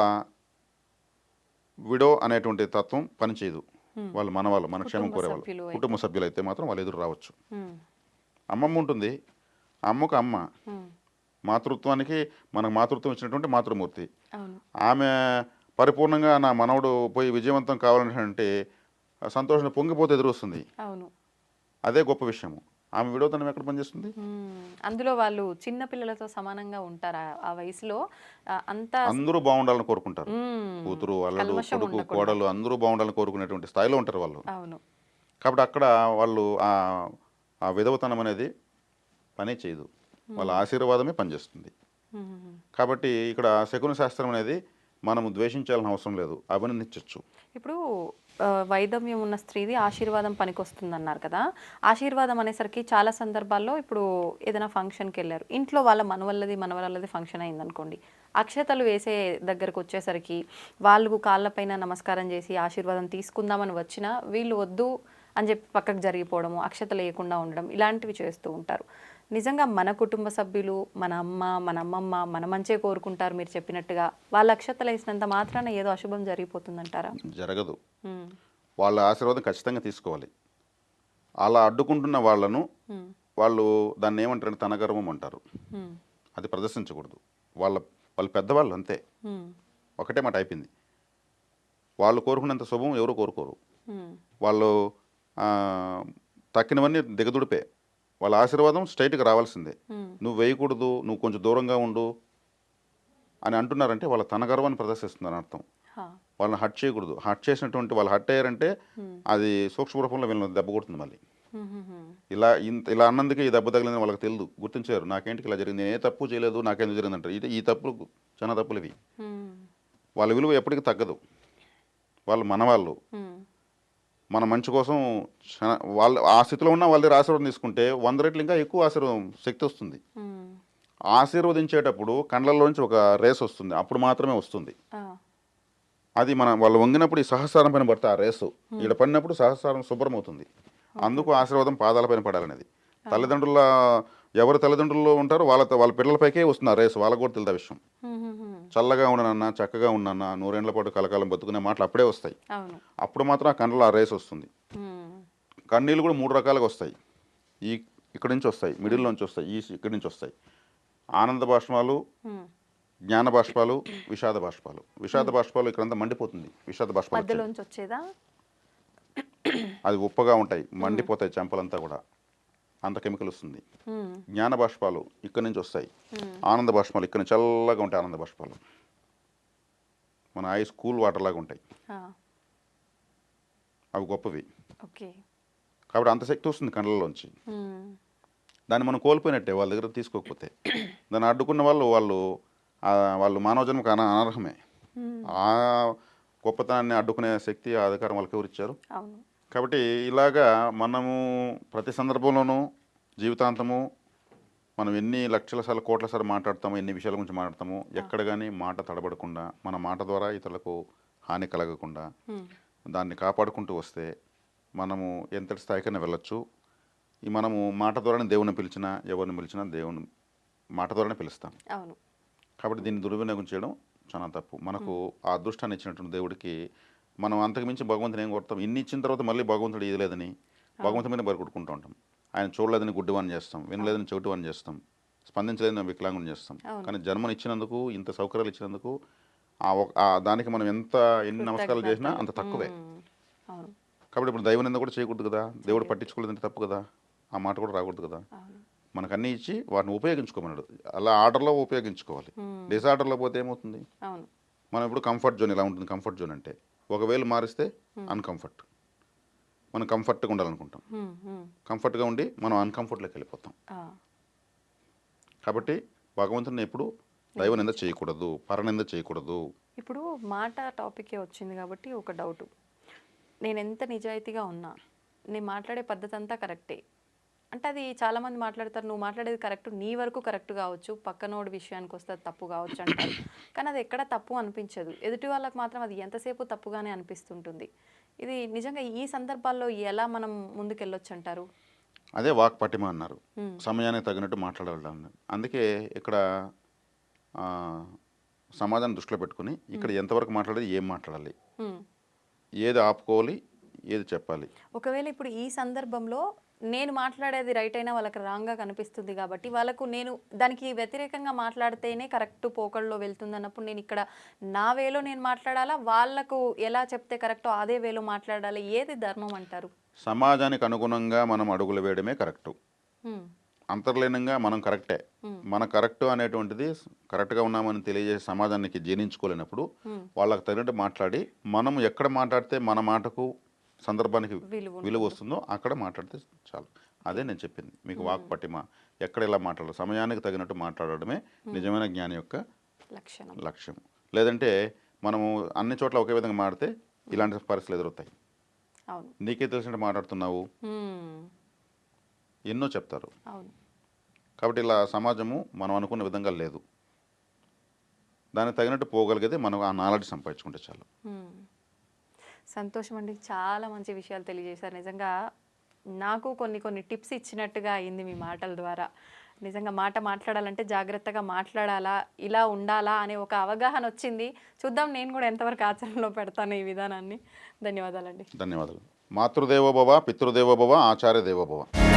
విడో అనేటువంటి తత్వం పనిచేయదు. వాళ్ళు మన వాళ్ళు, మన క్షేమం కోరేవాళ్ళు, కుటుంబ సభ్యులు అయితే మాత్రం వాళ్ళు ఎదురు రావచ్చు. అమ్మమ్మ ఉంటుంది, అమ్మకు అమ్మ, మాతృత్వానికి మనకు మాతృత్వం ఇచ్చినటువంటి మాతృమూర్తి. ఆమె పరిపూర్ణంగా నా మనవడు పోయి విజయవంతం కావాలంటే సంతోషంగా పొంగిపోతే ఎదురు వస్తుంది. అదే గొప్ప విషయము. ఆమె విడోతనం ఎక్కడ పనిచేస్తుంది? అందులో వాళ్ళు చిన్న పిల్లలతో సమానంగా ఉంటారు ఆ వయసులో. అంతా అందరూ బాగుండాలని కోరుకుంటారు, కూతురు అల్లుడు కొడుకు కోడలు అందరూ బాగుండాలని కోరుకునేటువంటి స్థాయిలో ఉంటారు వాళ్ళు. కాబట్టి అక్కడ వాళ్ళు ఆ విధవతనం అనేది పనే చేయదు, వాళ్ళ ఆశీర్వాదమే పనిచేస్తుంది. కాబట్టి ఇక్కడ శకున శాస్త్రం అనేది మనము ద్వేషించాల్సిన అవసరం లేదు, అభినందించవచ్చు. ఇప్పుడు వైధవ్యం ఉన్న స్త్రీది ఆశీర్వాదం పనికొస్తుంది అన్నారు కదా. ఆశీర్వాదం అనేసరికి చాలా సందర్భాల్లో ఇప్పుడు ఏదైనా ఫంక్షన్కి వెళ్ళారు, ఇంట్లో వాళ్ళ మనవళ్ళది ఫంక్షన్ అయిందనుకోండి, అక్షతలు వేసే దగ్గరకు వచ్చేసరికి వాళ్ళు కాళ్ళపైన నమస్కారం చేసి ఆశీర్వాదం తీసుకుందామని వచ్చినా వీళ్ళు వద్దు అని చెప్పి పక్కకు జరిగిపోవడము, అక్షతలు వేయకుండా ఉండడం, ఇలాంటివి చేస్తూ ఉంటారు. నిజంగా మన కుటుంబ సభ్యులు, మన అమ్మ మన అమ్మమ్మ మన మంచే కోరుకుంటారు మీరు చెప్పినట్టుగా, వాళ్ళ అక్షతలు వేసినంత మాత్రాన ఏదో అశుభం జరిగిపోతుందంటారా? జరగదు, వాళ్ళ ఆశీర్వాదం ఖచ్చితంగా తీసుకోవాలి. అలా అడ్డుకుంటున్న వాళ్ళను వాళ్ళు దాన్ని ఏమంటారు, తన గర్వం అంటారు. అది ప్రదర్శించకూడదు. వాళ్ళు పెద్దవాళ్ళు అంతే, ఒకటే మాట అయిపోయింది. వాళ్ళు కోరుకున్నంత శుభం ఎవరు కోరుకోరు. వాళ్ళు తక్కినవన్నీ దిగదుడిపే. వాళ్ళ ఆశీర్వాదం స్ట్రైట్గా రావాల్సిందే. నువ్వు వేయకూడదు, నువ్వు కొంచెం దూరంగా ఉండు అని అంటున్నారంటే వాళ్ళ తన గర్వాన్ని ప్రదర్శిస్తుందని అర్థం. వాళ్ళని హట్ చేయకూడదు. హట్ చేసినటువంటి వాళ్ళు హట్ అయ్యారంటే అది సూక్ష్మ రూపంలో వీళ్ళని దెబ్బ కొడుతుంది. మళ్ళీ ఇలా అన్నందుకే ఈ దెబ్బ తగిలిందని వాళ్ళకి తెలియదు, గుర్తించారు. నాకేంటికి ఇలా జరిగింది, నేను ఏ తప్పు చేయలేదు, నాకేందుకు జరిగిందంటారు. ఈ తప్పులు చాలా తప్పులు ఇవి. వాళ్ళ విలువ ఎప్పటికీ తగ్గదు. వాళ్ళు మనవాళ్ళు, మన మంచి కోసం వాళ్ళు ఆ స్థితిలో ఉన్న వాళ్ళ దగ్గర ఆశీర్వాదం తీసుకుంటే 100 రెట్లు ఇంకా ఎక్కువ ఆశీర్వాదం శక్తి వస్తుంది. ఆశీర్వదించేటప్పుడు కండ్లలో నుంచి ఒక రేస్ వస్తుంది, అప్పుడు మాత్రమే వస్తుంది. అది వాళ్ళు వంగినప్పుడు ఈ సహస్రారం పైన పడితే ఆ రేసు ఇక్కడ పడినప్పుడు సహస్రారం శుభ్రం అవుతుంది. అందుకు ఆశీర్వాదం పాదాల పైన పడాలనేది. ఎవరు తల్లిదండ్రుల్లో ఉంటారో వాళ్ళ పిల్లలపైకే వస్తుంది ఆ రేసు. వాళ్ళకు కూడా తెలియదు విషయం. చల్లగా ఉండనన్నా, చక్కగా ఉండనన్నా, 100 ఏళ్ల పాటు కలకాలం బతుకునే మాటలు అప్పుడే వస్తాయి. అప్పుడు మాత్రం ఆ కండ్లలో ఆ రేసు వస్తుంది. కన్నీళ్ళు కూడా 3 రకాలుగా వస్తాయి. ఇక్కడి నుంచి వస్తాయి, మిడిల్ నుంచి వస్తాయి, ఇక్కడి నుంచి వస్తాయి. ఆనంద బాష్పాలు, జ్ఞాన బాష్పాలు, విషాద బాష్పాలు. విషాద బాష్పాలు ఇక్కడంతా మండిపోతుంది. విషాద బాష్పాలు అది ఉప్పగా ఉంటాయి, మండిపోతాయి చెంపలంతా కూడా, అంత కెమికల్ వస్తుంది. జ్ఞాన బాష్పాలు ఇక్కడి నుంచి వస్తాయి. ఆనంద బాష్పాలు ఇక్కడ నుంచి చల్లగా ఉంటాయి. ఆనంద బాష్పాలు మన ఐస్ కూల్ వాటర్ లాగా ఉంటాయి, అవి గొప్పవి. కాబట్టి అంత శక్తి వస్తుంది కళ్ళలోంచి. దాన్ని మనం కోల్పోయినట్టే వాళ్ళ దగ్గర తీసుకోకపోతే. దాన్ని అడ్డుకున్న వాళ్ళు మానవ జన్మకు అనర్హమే. ఆ గొప్పతనాన్ని అడ్డుకునే శక్తి, ఆ అధికారం వాళ్ళకి ఎవరు ఇచ్చారు? కాబట్టి ఇలాగా మనము ప్రతి సందర్భంలోనూ జీవితాంతము మనం ఎన్ని లక్షల సార్లు కోట్ల సార్లు మాట్లాడతాము, ఎన్ని విషయాల గురించి మాట్లాడతాము, ఎక్కడ కానీ మాట తడబడకుండా, మన మాట ద్వారా ఇతరులకు హాని కలగకుండా దాన్ని కాపాడుకుంటూ వస్తే మనము ఎంతటి స్థాయికైనా వెళ్ళొచ్చు. మనము మాట ద్వారానే దేవుని పిలిచినా, ఎవరిని పిలిచినా దేవుని మాట ద్వారానే పిలుస్తాం. కాబట్టి దీన్ని దుర్వినియోగం చేయడం చాలా తప్పు. మనకు ఆ అదృష్టాన్ని ఇచ్చినటువంటి దేవుడికి మనం అంతకుమించి భగవంతుని ఏం కొడతాం? ఇన్ని ఇచ్చిన తర్వాత మళ్ళీ భగవంతుడు ఇది లేదని భగవంతుడి మీద బరికొట్టుకుంటూ ఉంటాం. ఆయన చూడలేదని గుడ్డివాన్ని చేస్తాం, వినలేదని చెవిటివాన్ని చేస్తాం, స్పందించలేదని వికలాంగుని చేస్తాం. కానీ జన్మను ఇచ్చినందుకు, ఇంత సౌకర్యాలు ఇచ్చినందుకు దానికి మనం ఎన్ని నమస్కారాలు చేసినా అంత తక్కువే. కాబట్టి ఇప్పుడు దైవనింద కూడా చేయకూడదు కదా, దేవుడు పట్టించుకోలేదంటే తప్పు కదా, ఆ మాట కూడా రాకూడదు కదా. మనకు అన్నీ ఇచ్చి వాటిని ఉపయోగించుకోమన్నాడు, అలా ఆర్డర్లో ఉపయోగించుకోవాలి. డిసార్డర్లో పోతే ఏమవుతుంది? అవును. మనం ఇప్పుడు కంఫర్ట్ జోన్ ఇలా ఉంటుంది. కంఫర్ట్ జోన్ అంటే ఒకవేళ మారిస్తే అన్కంఫర్ట్. మనం కంఫర్ట్గా ఉండాలనుకుంటాం, కంఫర్ట్గా ఉండి మనం అన్కంఫర్ట్లోకి వెళ్ళిపోతాం. కాబట్టి భగవంతుని ఎప్పుడు దైవ నింద చేయకూడదు, పరనింద చేయకూడదు. ఇప్పుడు మాట టాపికే వచ్చింది కాబట్టి ఒక డౌట్, నేను ఎంత నిజాయితీగా ఉన్నా, నేను మాట్లాడే పద్ధతి అంతా కరెక్టే అంటే అది చాలామంది మాట్లాడతారు, నువ్వు మాట్లాడేది కరెక్ట్, నీ వరకు కరెక్ట్ కావచ్చు, పక్కనోడి విషయానికి వస్తే అది తప్పు కావచ్చు అంటారు. కానీ అది ఎక్కడ తప్పు అనిపించదు, ఎదుటి వాళ్ళకి మాత్రం అది ఎంతసేపు తప్పుగానే అనిపిస్తుంటుంది. ఇది నిజంగా ఈ సందర్భాల్లో ఎలా మనం ముందుకెళ్ళొచ్చు అంటారు? అదే వాక్ పటిమ అన్నారు, సమయానికి తగినట్టు మాట్లాడాలి. అందుకే ఇక్కడ సమాజాన్ని దృష్టిలో పెట్టుకుని ఇక్కడ ఎంతవరకు మాట్లాడాలి, ఏం మాట్లాడాలి, ఏది ఆపుకోవాలి, ఏది చెప్పాలి. ఒకవేళ ఇప్పుడు ఈ సందర్భంలో నేను మాట్లాడేది రైట్ అయినా వాళ్ళకి రాంగ్గా కనిపిస్తుంది కాబట్టి వాళ్ళకు నేను దానికి వ్యతిరేకంగా మాట్లాడితేనే కరెక్ట్ పోకడలో వెళ్తుంది అన్నప్పుడు నేను ఇక్కడ నా వేలో నేను మాట్లాడాలా, వాళ్ళకు ఎలా చెప్తే కరెక్టో అదే వేలో మాట్లాడాలి, ఏది ధర్మం అంటారు? సమాజానికి అనుగుణంగా మనం అడుగులు వేయడమే కరెక్టు. అంతర్లీనంగా మనం కరెక్టే, మన కరెక్ట్ అనేటువంటిది కరెక్ట్గా ఉన్నామని తెలియజేసే సమాజానికి జీర్ణించుకోలేనప్పుడు వాళ్ళకి తగినట్టు మాట్లాడి మనం ఎక్కడ మాట్లాడితే మన మాటకు సందర్భానికి విలువ వస్తుందో అక్కడ మాట్లాడితే చాలు. అదే నేను చెప్పింది మీకు, వాక్ పటిమ. ఎక్కడ ఎలా మాట్లాడాలి, సమయానికి తగినట్టు మాట్లాడడమే నిజమైన జ్ఞాని యొక్క లక్ష్యం. లేదంటే మనము అన్ని చోట్ల ఒకే విధంగా మాడితే ఇలాంటి పరిస్థితులు ఎదురవుతాయి. నీకే తెలిసినట్టు మాట్లాడుతున్నావు ఎన్నో చెప్తారు. కాబట్టి ఇలా సమాజము మనం అనుకున్న విధంగా లేదు. దానికి తగినట్టు పోగలిగితే మనం ఆ నాలెడ్జ్ సంపాదించుకుంటే చాలు. సంతోషం అండి, చాలా మంచి విషయాలు తెలియజేశారు. నిజంగా నాకు కొన్ని టిప్స్ ఇచ్చినట్టుగా అయింది మీ మాటల ద్వారా. నిజంగా మాట్లాడాలంటే జాగ్రత్తగా మాట్లాడాలా, ఇలా ఉండాలా అనే ఒక అవగాహన వచ్చింది. చూద్దాం నేను కూడా ఎంతవరకు ఆచరణలో పెడతాను ఈ విధానాన్ని. ధన్యవాదాలండి. ధన్యవాదాలు. మాతృదేవోభవ, పితృదేవోభవ, ఆచార్య దేవోభవ.